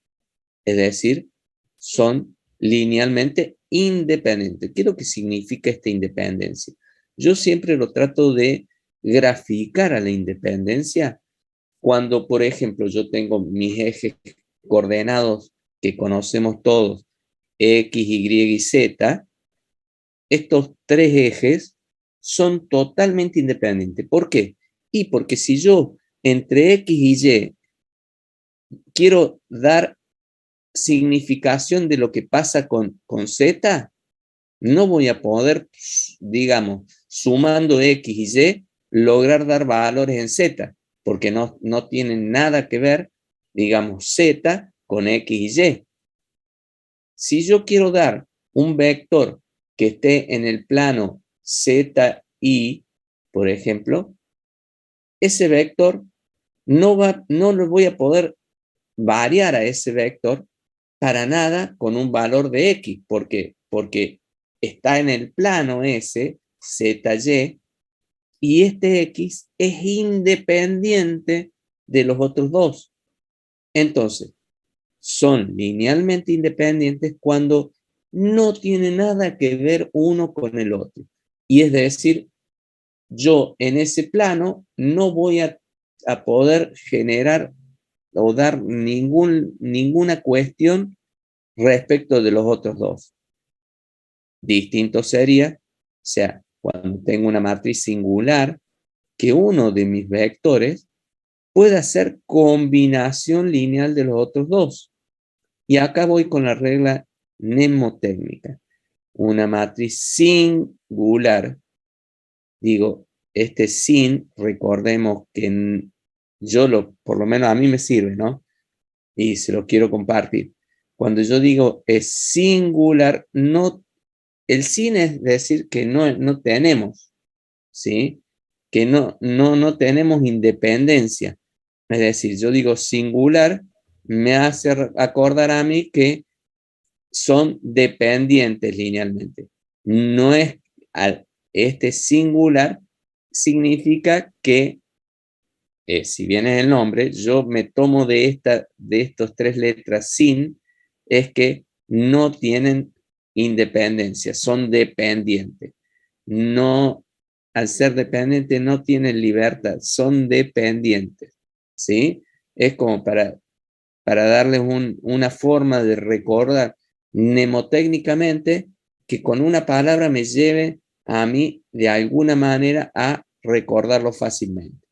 Es decir, son linealmente independientes. ¿Qué es lo que significa esta independencia? Yo siempre lo trato de graficar a la independencia cuando, por ejemplo, yo tengo mis ejes coordenados que conocemos todos, X, Y y Z. Estos tres ejes son totalmente independientes. ¿Por qué? Y porque si yo entre X y Y quiero dar significación de lo que pasa con Z, no voy a poder, digamos, sumando X y Y, lograr dar valores en Z, porque no tienen nada que ver, digamos, Z con X y Y. Si yo quiero dar un vector que esté en el plano ZI, por ejemplo, ese vector no lo voy a poder variar a ese vector para nada con un valor de X. ¿Por qué? Porque está en el plano S, ZY, y este X es independiente de los otros dos. Entonces, son linealmente independientes cuando no tiene nada que ver uno con el otro. Y es decir, yo en ese plano no voy a poder generar o dar ninguna cuestión respecto de los otros dos. Distinto sería, o sea, cuando tengo una matriz singular, que uno de mis vectores pueda ser combinación lineal de los otros dos. Y acá voy con la regla mnemotécnica. Una matriz singular, digo, este sin, recordemos que por lo menos a mí me sirve, ¿no? Y se lo quiero compartir. Cuando yo digo es singular, el sin es decir que no tenemos, ¿sí? Que no tenemos independencia. Es decir, yo digo singular, me hace acordar a mí que son dependientes linealmente. No es, este singular significa que, si bien es el nombre, yo me tomo de estos tres letras sin, es que no tienen independencia, son dependientes. No, al ser dependientes no tienen libertad, son dependientes, ¿sí? Es como para para darles una forma de recordar mnemotécnicamente que con una palabra me lleve a mí de alguna manera a recordarlo fácilmente.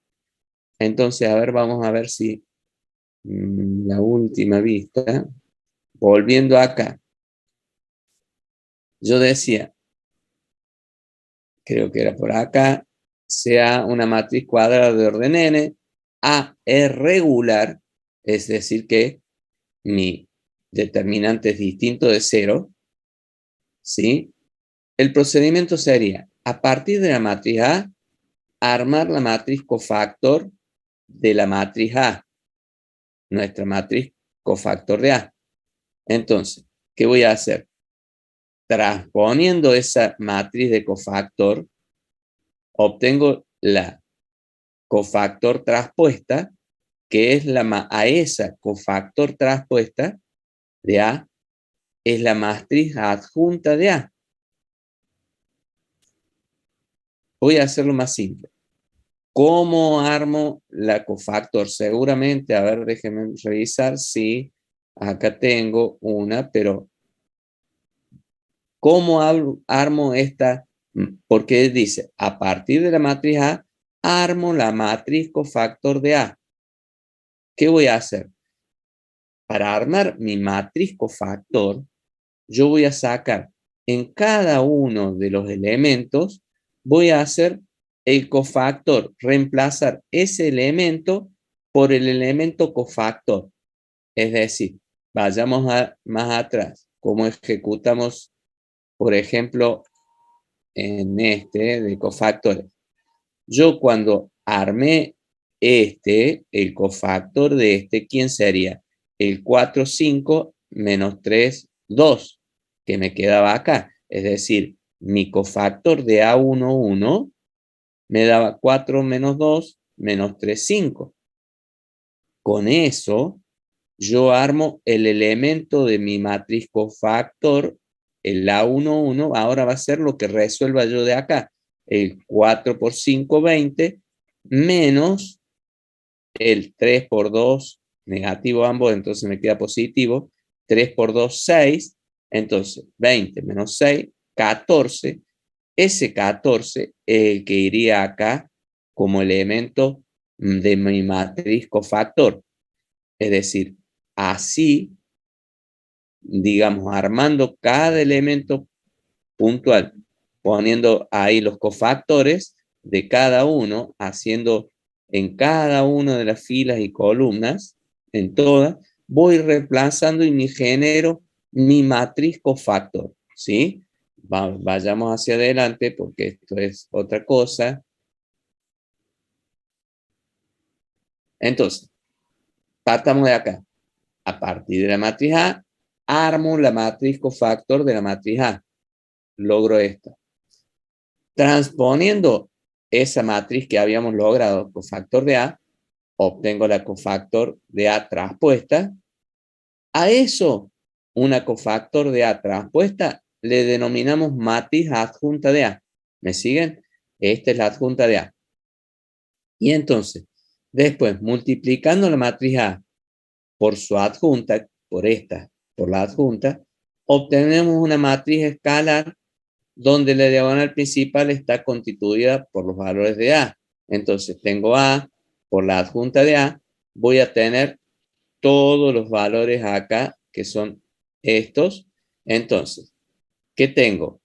Entonces, a ver, vamos a ver si la última vista, volviendo acá, yo decía, creo que era por acá, sea una matriz cuadrada de orden n, A es regular, es decir que mi determinante es distinto de 0, ¿sí? El procedimiento sería, a partir de la matriz A, armar la matriz cofactor de la matriz A, nuestra matriz cofactor de A. Entonces, ¿qué voy a hacer? Transponiendo esa matriz de cofactor, obtengo la cofactor traspuesta, que es a esa cofactor traspuesta de A, es la matriz adjunta de A. Voy a hacerlo más simple. ¿Cómo armo la cofactor? Seguramente, a ver, déjenme revisar si acá tengo una, pero ¿cómo armo esta? Porque dice, a partir de la matriz A, armo la matriz cofactor de A. ¿Qué voy a hacer? Para armar mi matriz cofactor, yo voy a sacar en cada uno de los elementos, voy a hacer el cofactor, reemplazar ese elemento por el elemento cofactor. Es decir, vayamos más atrás, cómo ejecutamos, por ejemplo, en este de cofactores. Yo cuando armé el cofactor de ¿quién sería? El 4, 5 menos 3, 2, que me quedaba acá. Es decir, mi cofactor de A1, 1 me daba 4 menos 2 menos 3, 5. Con eso, yo armo el elemento de mi matriz cofactor, el A1, 1, ahora va a ser lo que resuelva yo de acá. El 4 por 5, 20, menos el 3 por 2, negativo ambos, entonces me queda positivo. 3 por 2, 6, entonces 20 menos 6, 14. Ese 14 es el que iría acá como elemento de mi matriz cofactor. Es decir, así, digamos, armando cada elemento puntual, poniendo ahí los cofactores de cada uno, haciendo en cada una de las filas y columnas, en todas, voy reemplazando y me genero mi matriz cofactor, ¿sí? Vayamos hacia adelante porque esto es otra cosa. Entonces, partamos de acá. A partir de la matriz A, armo la matriz cofactor de la matriz A. Logro esto. Transponiendo esa matriz que habíamos logrado, cofactor de A, obtengo la cofactor de A transpuesta. A eso, una cofactor de A transpuesta, le denominamos matriz adjunta de A. ¿Me siguen? Esta es la adjunta de A. Y entonces, después, multiplicando la matriz A por su adjunta, por la adjunta, obtenemos una matriz escalar donde la diagonal principal está constituida por los valores de A. Entonces tengo A por la adjunta de A, voy a tener todos los valores acá, que son estos. Entonces, ¿qué tengo?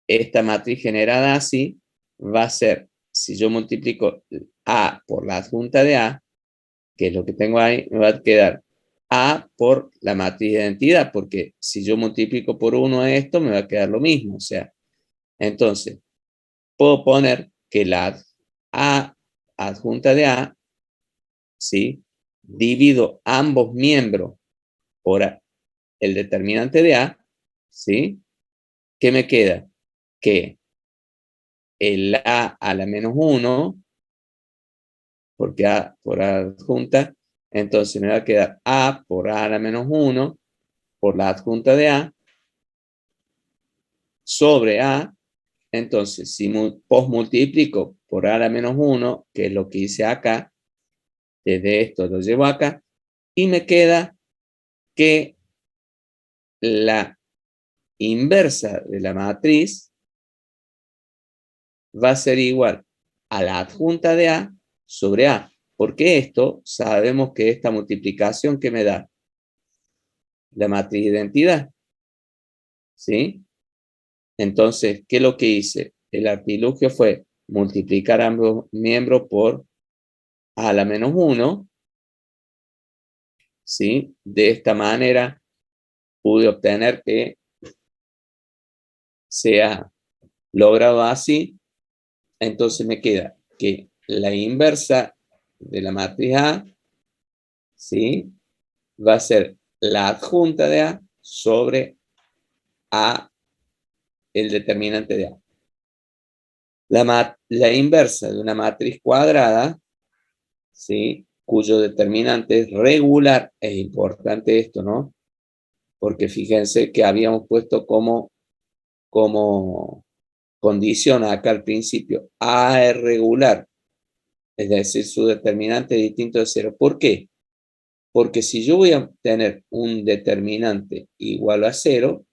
Esta matriz generada así va a ser, si yo multiplico A por la adjunta de A, que es lo que tengo ahí, me va a quedar A por la matriz de identidad, porque si yo multiplico por 1 esto, me va a quedar lo mismo. O sea, entonces, puedo poner que la A adjunta de A, ¿sí? Divido ambos miembros por el determinante de A, ¿sí? ¿Qué me queda? Que el A a la menos 1, porque A por A adjunta, entonces me va a quedar A por A a la menos 1 por la adjunta de A sobre A. Entonces, si multiplico por A a la menos 1, que es lo que hice acá, desde esto lo llevo acá, Y me queda que la inversa de la matriz va a ser igual a la adjunta de A sobre A. Porque esto sabemos que esta multiplicación que me da la matriz de identidad. ¿Sí? Entonces, ¿qué es lo que hice? El artilugio fue multiplicar ambos miembros por A a la menos 1. ¿Sí? De esta manera pude obtener que sea logrado así. Entonces me queda que la inversa de la matriz A, ¿sí?, va a ser la adjunta de A sobre A, el determinante de A. La inversa de una matriz cuadrada, ¿sí?, cuyo determinante es regular. Es importante esto, ¿no? Porque fíjense que habíamos puesto como condición acá al principio A es regular, es decir, su determinante es distinto de 0. ¿Por qué? Porque si yo voy a tener un determinante igual a 0,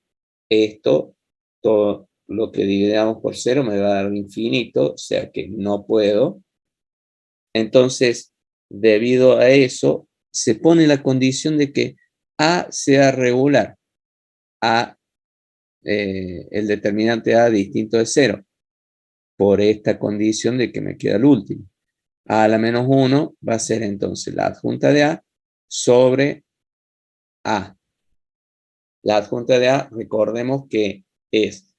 esto, todo lo que dividamos por 0 me va a dar infinito, o sea que no puedo. Entonces, debido a eso, se pone la condición de que A sea regular, el determinante A distinto de 0, por esta condición de que me queda el último. A la menos 1 va a ser entonces la adjunta de A sobre A. La adjunta de A, recordemos que es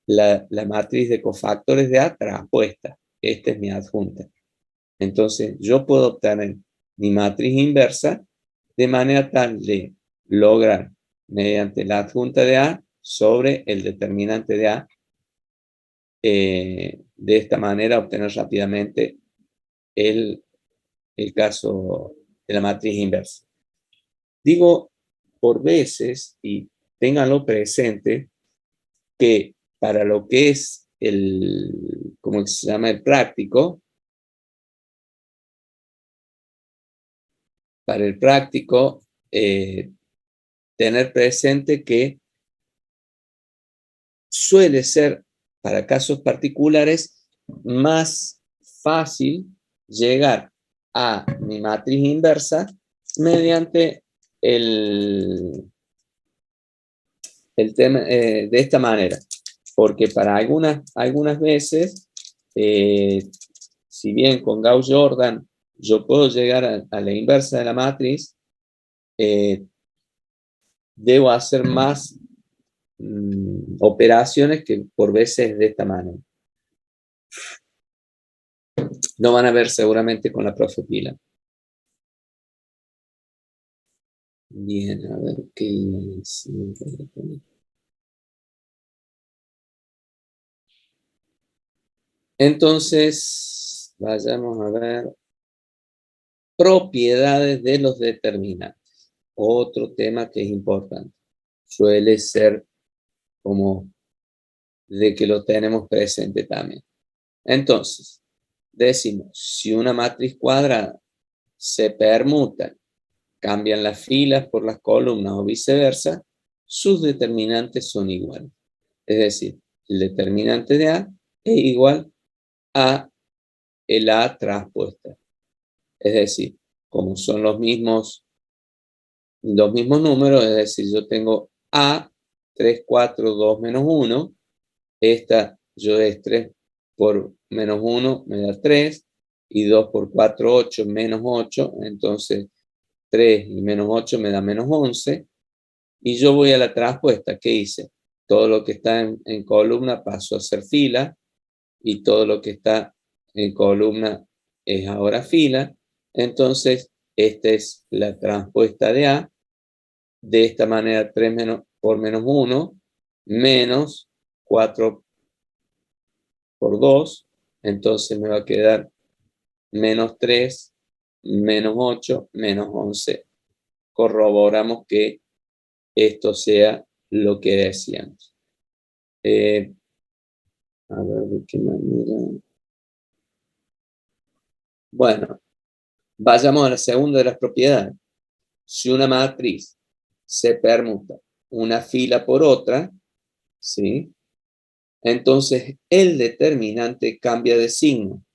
la matriz de cofactores de A traspuesta. Esta es mi adjunta. Entonces, yo puedo obtener mi matriz inversa de manera tal de lograr, mediante la adjunta de A sobre el determinante de A, de esta manera obtener rápidamente el caso de la matriz inversa. Digo por veces, y ténganlo presente, que para lo que es ¿cómo se llama? El práctico, para el práctico, tener presente que suele ser, para casos particulares, más fácil llegar a mi matriz inversa mediante el tema de esta manera. Porque para algunas veces, si bien con Gauss-Jordan yo puedo llegar a la inversa de la matriz, debo hacer más operaciones que por veces de esta manera. No van a ver seguramente con la profe Pila. Bien, a ver qué... Entonces, vayamos a ver propiedades de los determinantes. Otro tema que es importante. Suele ser como de que lo tenemos presente también. Entonces, decimos, si una matriz cuadrada se permuta, cambian las filas por las columnas o viceversa, sus determinantes son iguales. Es decir, el determinante de A es igual a el A traspuesta. Es decir, como son los mismos números, es decir, yo tengo A, 3, 4, 2, menos 1. Esta yo es 3 por menos 1 me da 3, y 2 por 4, 8, menos 8. Entonces, 3 y menos 8 me da menos 11. Y yo voy a la traspuesta. ¿Qué hice? Todo lo que está en columna pasó a ser fila, y todo lo que está en columna es ahora fila. Entonces, esta es la traspuesta de A. De esta manera, 3 por menos 1, menos 4 por 2. Entonces me va a quedar menos 3, menos 8, menos 11. Corroboramos que esto sea lo que decíamos. A ver de qué manera. Bueno, vayamos a la segunda de las propiedades. si una matriz se permuta una fila por otra, ¿sí? Entonces el determinante cambia de signo.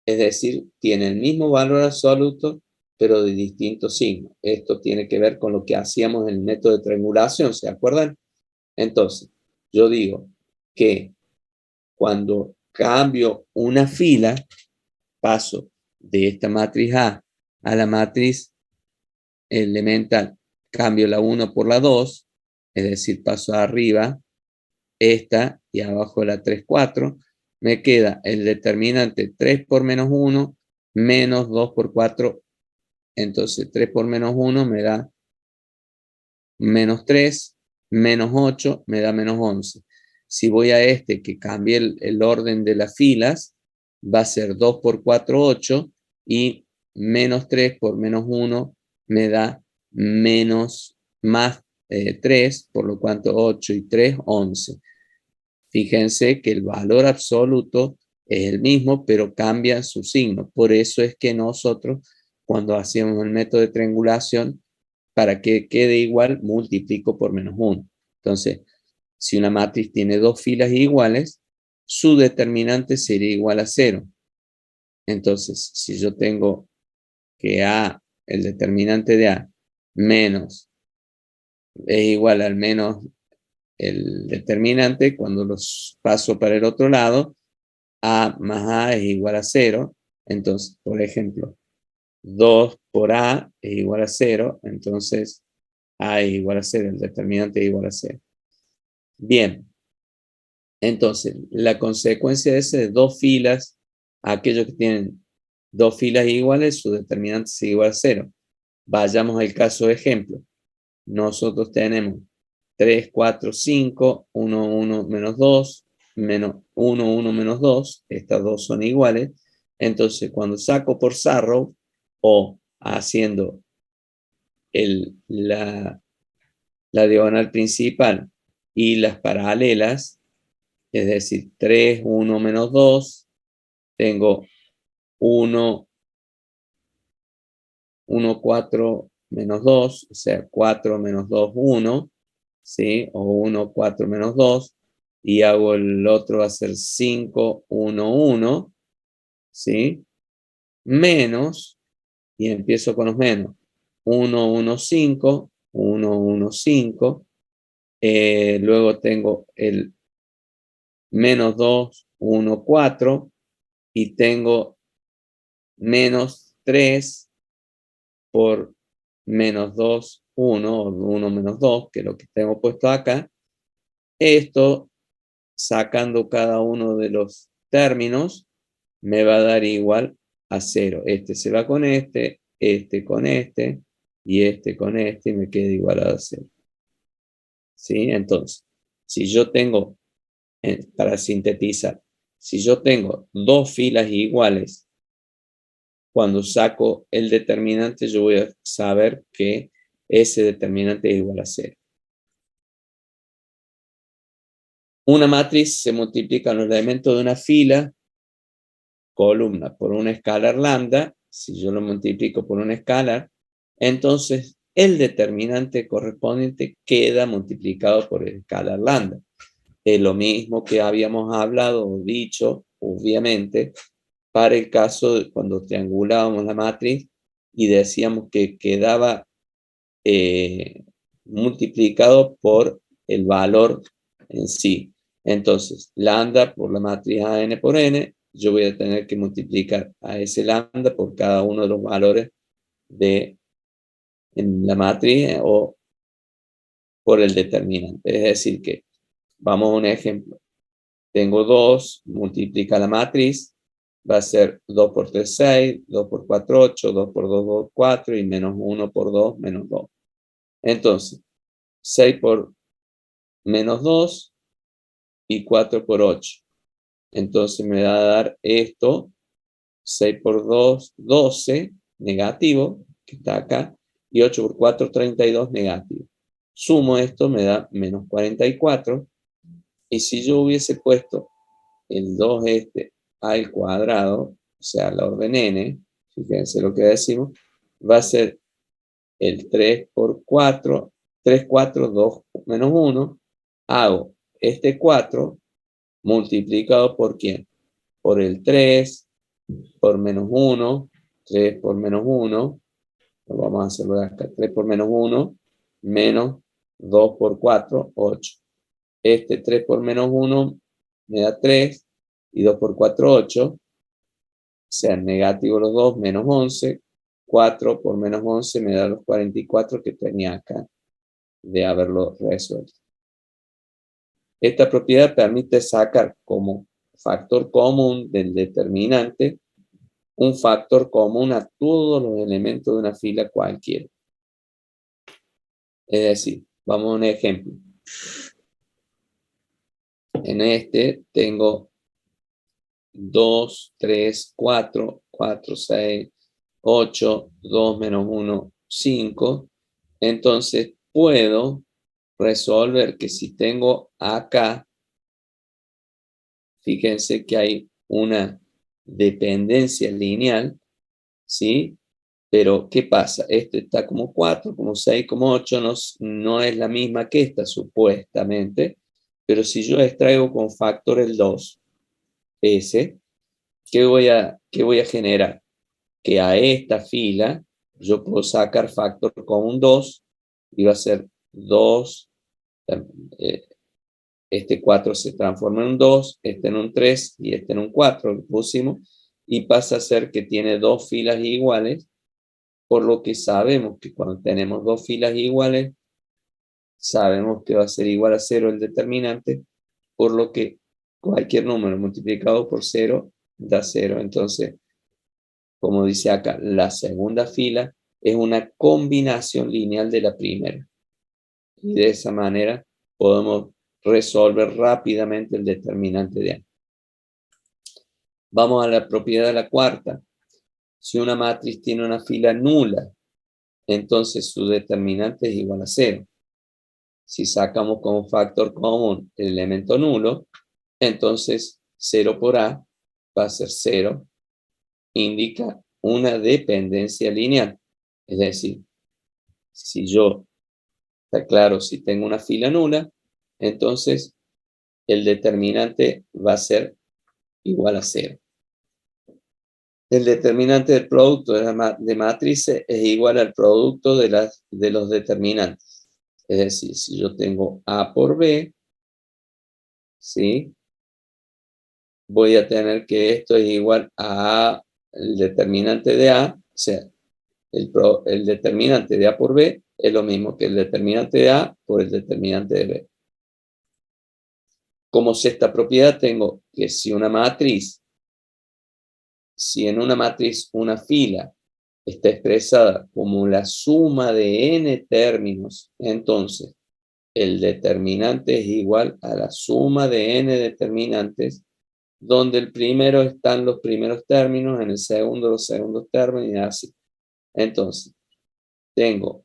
Es decir, tiene el mismo valor absoluto, pero de distinto signo. Esto tiene que ver con lo que hacíamos en el método de triangulación, ¿se acuerdan? Entonces, yo digo que cuando cambio una fila, paso de esta matriz a la matriz elemental, cambio la 1 por la 2, es decir, paso arriba esta y abajo la 3, 4, me queda el determinante 3 por menos 1 menos 2 por 4, entonces 3 por menos 1 me da menos 3, menos 8 me da menos 11. Si voy a este que cambie el orden de las filas, va a ser 2 por 4, 8 y menos 3 por menos 1 me da menos más 3, por lo cual 8 y 3, 11. Fíjense que el valor absoluto es el mismo, pero cambia su signo. Por eso es que nosotros, cuando hacemos el método de triangulación, para que quede igual, multiplico por menos 1. Entonces, si una matriz tiene dos filas iguales, su determinante sería igual a 0. Entonces, si yo tengo que A, el determinante de A, menos, es igual al menos el determinante, cuando los paso para el otro lado, A más A es igual a 0. Entonces, por ejemplo, 2 por A es igual a 0. Entonces, A es igual a 0. El determinante es igual a 0. Bien. Entonces, la consecuencia de dos filas, aquellos que tienen dos filas iguales, su determinante es igual a 0. Vayamos al caso de ejemplo. Nosotros tenemos 3, 4, 5, 1, 1, menos 2, menos 1, 1, menos 2. Estas dos son iguales. Entonces, cuando saco por Sarrow o haciendo la diagonal principal y las paralelas, es decir, 3, 1, menos 2, tengo 1, 1, 4, menos 2, o sea, 4 menos 2, 1, ¿sí? O 1, 4 menos 2, y hago el otro, va a ser 5, 1, 1, ¿sí? Menos, y empiezo con los menos, 1, 1, 5, 1, 1, 5, luego tengo el menos 2, 1, 4, y tengo menos 3 por menos 2, 1, o 1 menos 2, que es lo que tengo puesto acá. Esto, sacando cada uno de los términos, me va a dar igual a 0. Este se va con este con este, y este con este, y me queda igual a 0. ¿Sí? Entonces, si yo tengo, para sintetizar, si yo tengo dos filas iguales, cuando saco el determinante, yo voy a saber que ese determinante es igual a 0. Una matriz se multiplica los elementos de una fila, columna, por una escalar lambda. Si yo lo multiplico por una escalar, entonces el determinante correspondiente queda multiplicado por el escalar lambda. Es lo mismo que habíamos hablado o dicho, obviamente, para el caso de cuando triangulábamos la matriz y decíamos que quedaba multiplicado por el valor en sí. Entonces, lambda por la matriz AN por N, yo voy a tener que multiplicar a ese lambda por cada uno de los valores de en la matriz o por el determinante. Es decir que, vamos a un ejemplo. Tengo 2, multiplica la matriz, va a ser 2 por 3, 6, 2 por 4, 8, 2 por 2, 2, 4 y menos 1 por 2, menos 2. Entonces, 6 por menos 2 y 4 por 8. Entonces me va a dar esto, 6 por 2, 12, negativo, que está acá, y 8 por 4, 32, negativo. Sumo esto, me da menos 44, y si yo hubiese puesto el 2 al cuadrado, o sea, la orden n, fíjense lo que decimos, va a ser el 3 por 4, 3, 4, 2 menos 1, hago este 4 multiplicado por ¿quién? Por el 3, por menos 1, 3 por menos 1, vamos a hacerlo de acá, 3 por menos 1, menos 2 por 4, 8. Este 3 por menos 1 me da 3, y 2 por 4, 8, sean negativos los dos, menos 11, 4 por menos 11 me da los 44 que tenía acá de haberlo resuelto. Esta propiedad permite sacar como factor común del determinante un factor común a todos los elementos de una fila cualquiera. Es decir, vamos a un ejemplo. En este tengo 2, 3, 4, 4, 6, 8, 2 menos 1, 5. Entonces puedo resolver que si tengo acá, fíjense que hay una dependencia lineal, ¿sí? Pero, ¿qué pasa? Este está como 4, como 6, como 8, no es la misma que esta, supuestamente. Pero si yo extraigo con factor el 2, ese, ¿qué voy a generar? Que a esta fila yo puedo sacar factor común 2 y va a ser 2, este 4 se transforma en un 2, este en un 3 y este en un 4, lo pusimos, y pasa a ser que tiene dos filas iguales, por lo que sabemos que cuando tenemos dos filas iguales, sabemos que va a ser igual a 0 el determinante, por lo que cualquier número multiplicado por 0 da 0. Entonces, como dice acá, la segunda fila es una combinación lineal de la primera. Y de esa manera podemos resolver rápidamente el determinante de A. Vamos a la propiedad de la cuarta. Si una matriz tiene una fila nula, entonces su determinante es igual a 0. Si sacamos como factor común el elemento nulo, entonces 0 por A va a ser 0. Indica una dependencia lineal. Es decir, si yo, está claro, si tengo una fila nula, entonces el determinante va a ser igual a 0. El determinante del producto de matrices es igual al producto de los determinantes. Es decir, si yo tengo A por B, ¿sí? Voy a tener que esto es igual a el determinante de A, o sea, el determinante de A por B es lo mismo que el determinante de A por el determinante de B. Como sexta propiedad tengo que si en una matriz una fila está expresada como la suma de n términos, entonces el determinante es igual a la suma de n determinantes, donde el primero están los primeros términos, en el segundo los segundos términos y así. Entonces, tengo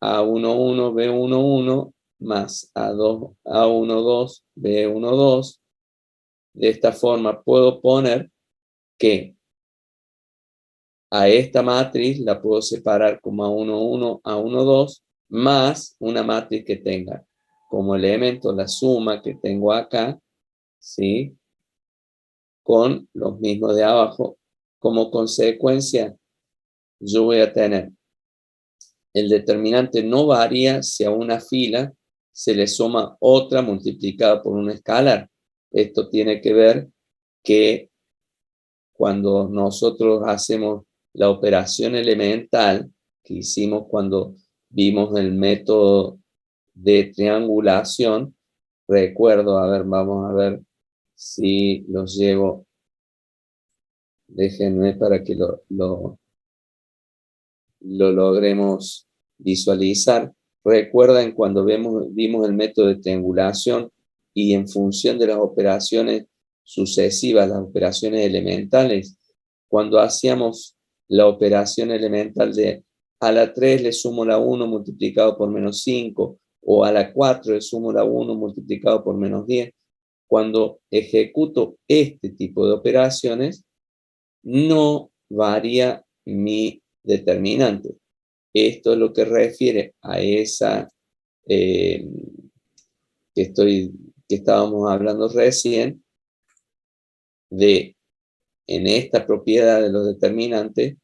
A11, B11 más A2, A12, B12. De esta forma puedo poner que a esta matriz la puedo separar como A11, A12, más una matriz que tenga como elemento la suma que tengo acá, ¿sí? Con los mismos de abajo. Como consecuencia, yo voy a tener el determinante no varía si a una fila se le suma otra multiplicada por un escalar. Esto tiene que ver que cuando nosotros hacemos la operación elemental que hicimos cuando vimos el método de triangulación, recuerdo, a ver, vamos a ver si los llevo, déjenme para que lo logremos visualizar. Recuerden cuando vimos el método de triangulación y en función de las operaciones sucesivas, las operaciones elementales, cuando hacíamos la operación elemental de a la 3 le sumo la 1 multiplicado por menos 5 o a la 4 le sumo la 1 multiplicado por menos 10, cuando ejecuto este tipo de operaciones, no varía mi determinante. Esto es lo que refiere a esa que estábamos hablando recién, de en esta propiedad de los determinantes,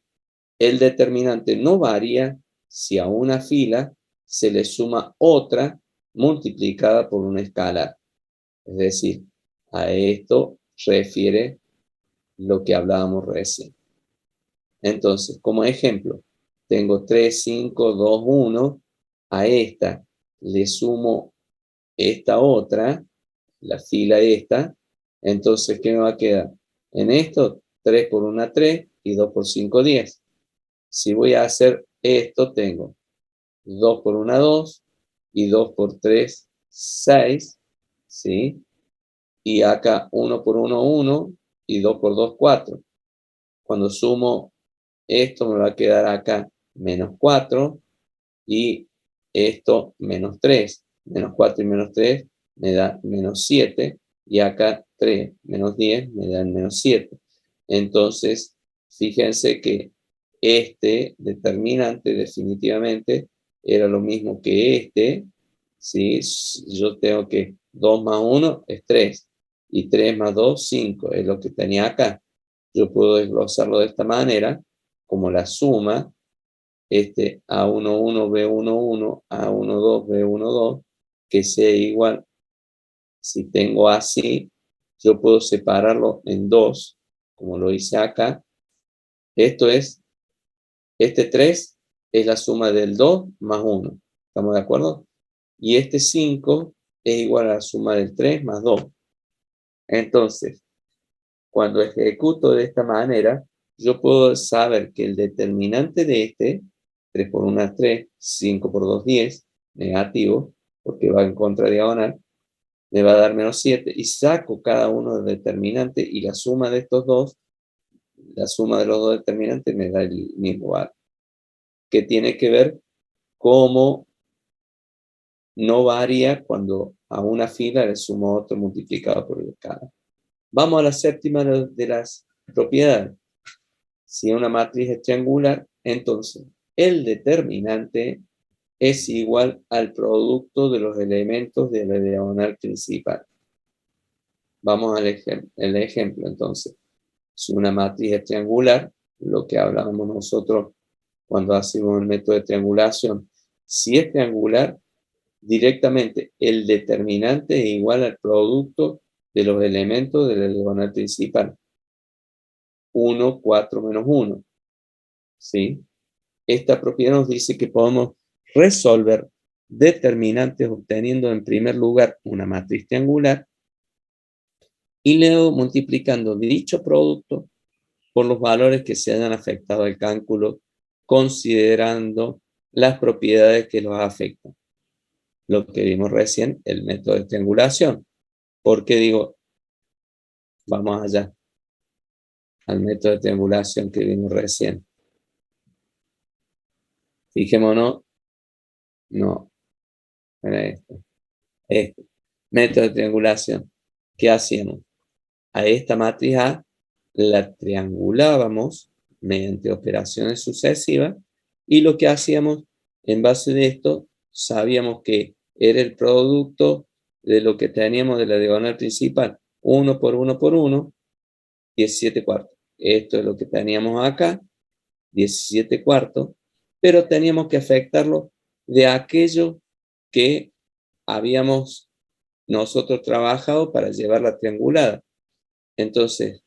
el determinante no varía si a una fila se le suma otra multiplicada por una escalar. Es decir, a esto refiere lo que hablábamos recién. Entonces, como ejemplo, tengo 3, 5, 2, 1. A esta le sumo esta otra, la fila esta. Entonces, ¿qué me va a quedar? En esto, 3 por 1, 3 y 2 por 5, 10. Si voy a hacer esto, tengo 2 por 1, 2 y 2 por 3, 6. ¿Sí? Y acá 1 por 1, 1 y 2 por 2, 4. Cuando sumo esto me va a quedar acá menos 4 y esto menos 3. Menos 4 y menos 3 me da menos 7 y acá 3 menos 10 me da menos 7. Entonces, fíjense que este determinante definitivamente era lo mismo que este. ¿Sí? Yo tengo que 2 más 1 es 3 y 3 más 2, 5, es lo que tenía acá. Yo puedo desglosarlo de esta manera, como la suma, A11, B11, A12, B12, que sea igual. Si tengo así, yo puedo separarlo en dos, como lo hice acá. Esto es, este 3 es la suma del 2 más 1. ¿Estamos de acuerdo? Y este 5 es igual a la suma del 3 más 2. Entonces, cuando ejecuto de esta manera, yo puedo saber que el determinante de este, 3 por 1 es 3, 5 por 2, 10, negativo, porque va en contra diagonal, me va a dar menos 7, y saco cada uno de determinantes y la suma de estos dos, la suma de los dos determinantes me da el mismo valor, que tiene que ver cómo no varía cuando a una fila le sumo otro multiplicado por el escala. Vamos a la séptima de las propiedades. Si una matriz es triangular, entonces el determinante es igual al producto de los elementos de la diagonal principal. Vamos al ejemplo entonces. Si una matriz es triangular, lo que hablábamos nosotros cuando hacemos el método de triangulación, si es triangular, directamente el determinante es igual al producto de los elementos de la diagonal principal. 1, 4 menos 1. ¿Sí? Esta propiedad nos dice que podemos resolver determinantes obteniendo en primer lugar una matriz triangular y luego multiplicando dicho producto por los valores que se hayan afectado al cálculo, considerando las propiedades que los afectan. Lo que vimos recién, el método de triangulación. Porque digo, vamos allá, al método de triangulación que vimos recién. Fijémonos, no, era esto. Método de triangulación. ¿Qué hacíamos? A esta matriz A la triangulábamos mediante operaciones sucesivas y lo que hacíamos en base de esto, sabíamos que era el producto de lo que teníamos de la diagonal principal, 1 por 1 por 1, 17 cuartos. Esto es lo que teníamos acá, 17 cuartos, pero teníamos que afectarlo de aquello que habíamos nosotros trabajado para llevar la triangulada. Entonces,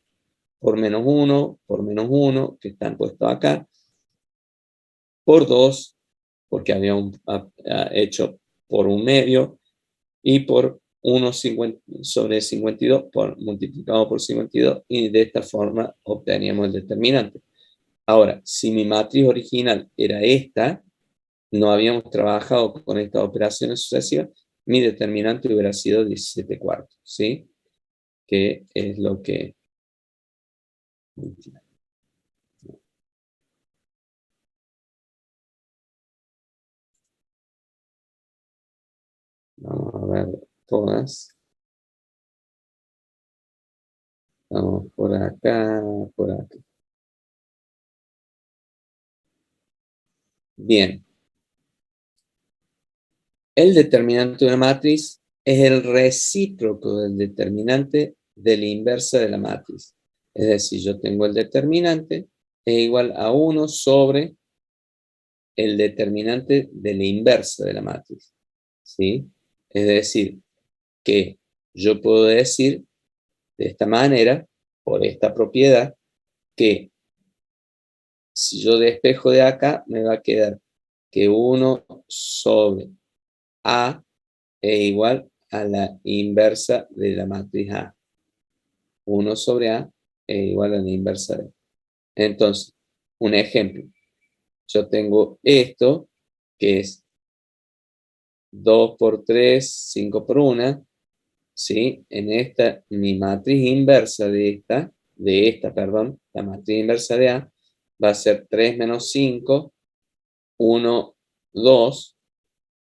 por menos 1, que están puestos acá, por 2, porque habíamos hecho por un medio, y por 1 sobre 52 multiplicado por 52, y de esta forma obteníamos el determinante. Ahora, si mi matriz original era esta, no habíamos trabajado con estas operaciones sucesivas, mi determinante hubiera sido 17 cuartos, ¿sí? Que es lo que... Vamos a ver todas. Vamos por acá, por acá. Bien. El determinante de una matriz es el recíproco del determinante de la inversa de la matriz. Es decir, yo tengo el determinante, es igual a 1 sobre el determinante de la inversa de la matriz. ¿Sí? Es decir, que yo puedo decir de esta manera, por esta propiedad, que si yo despejo de acá, me va a quedar que 1 sobre A es igual a la inversa de la matriz A. 1 sobre A es igual a la inversa de A. Entonces, un ejemplo. Yo tengo esto, que es 2 por 3, 5 por 1. ¿Sí? En esta, mi matriz inversa de esta, perdón, la matriz inversa de A, va a ser 3 menos 5, 1, 2.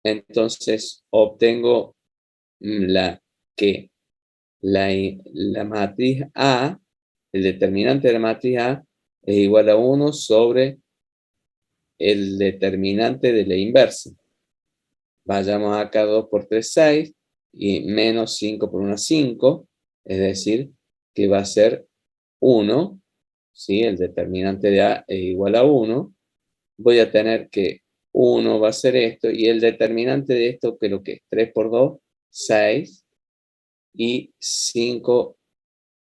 Entonces, obtengo que la matriz A, el determinante de la matriz A, es igual a 1 sobre el determinante de la inversa. Vayamos acá, 2 por 3, 6, y menos 5 por 1, 5, es decir, que va a ser 1, ¿sí? El determinante de A es igual a 1. Voy a tener que 1 va a ser esto, y el determinante de esto, creo que es 3 por 2, 6, y 5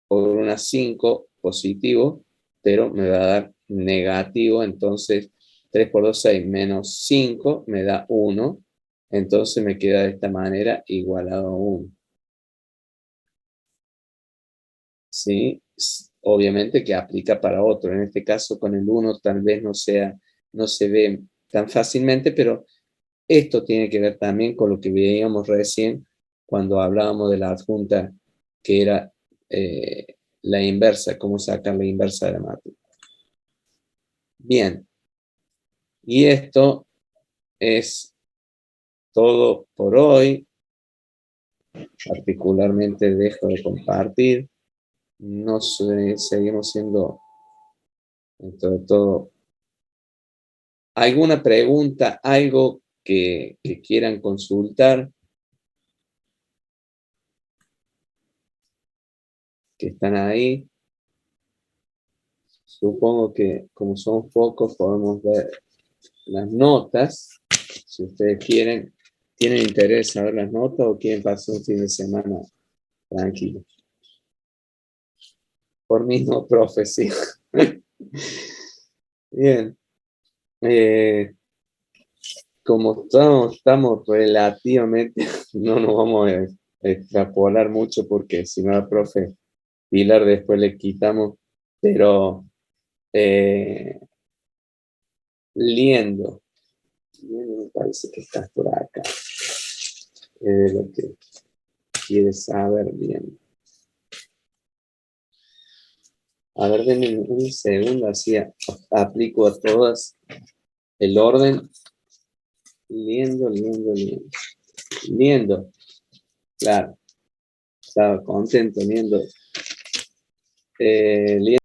por 1, 5 positivo, pero me va a dar negativo. Entonces 3 por 2, 6, menos 5 me da 1. Entonces me queda de esta manera igualado a 1. ¿Sí? Obviamente que aplica para otro. En este caso con el 1 tal vez no se ve tan fácilmente, pero esto tiene que ver también con lo que veíamos recién cuando hablábamos de la adjunta, que era la inversa, cómo sacar la inversa de la matriz. Bien, y esto es todo por hoy. Particularmente dejo de compartir. Seguimos siendo, dentro de todo, ¿alguna pregunta, algo que quieran consultar? Que están ahí. Supongo que como son pocos podemos ver las notas. Si ustedes quieren, ¿tienen interés en saber las notas o quieren pasar un fin de semana tranquilo? Por mí no, profe, sí. Bien. Como estamos relativamente, no nos vamos a extrapolar mucho porque si no, al profe Pilar después le quitamos, pero Liendo, me parece que estás por acá, es lo que quieres saber bien. A ver, denme un segundo, así aplico a todas el orden. Liendo, claro, estaba contento liendo.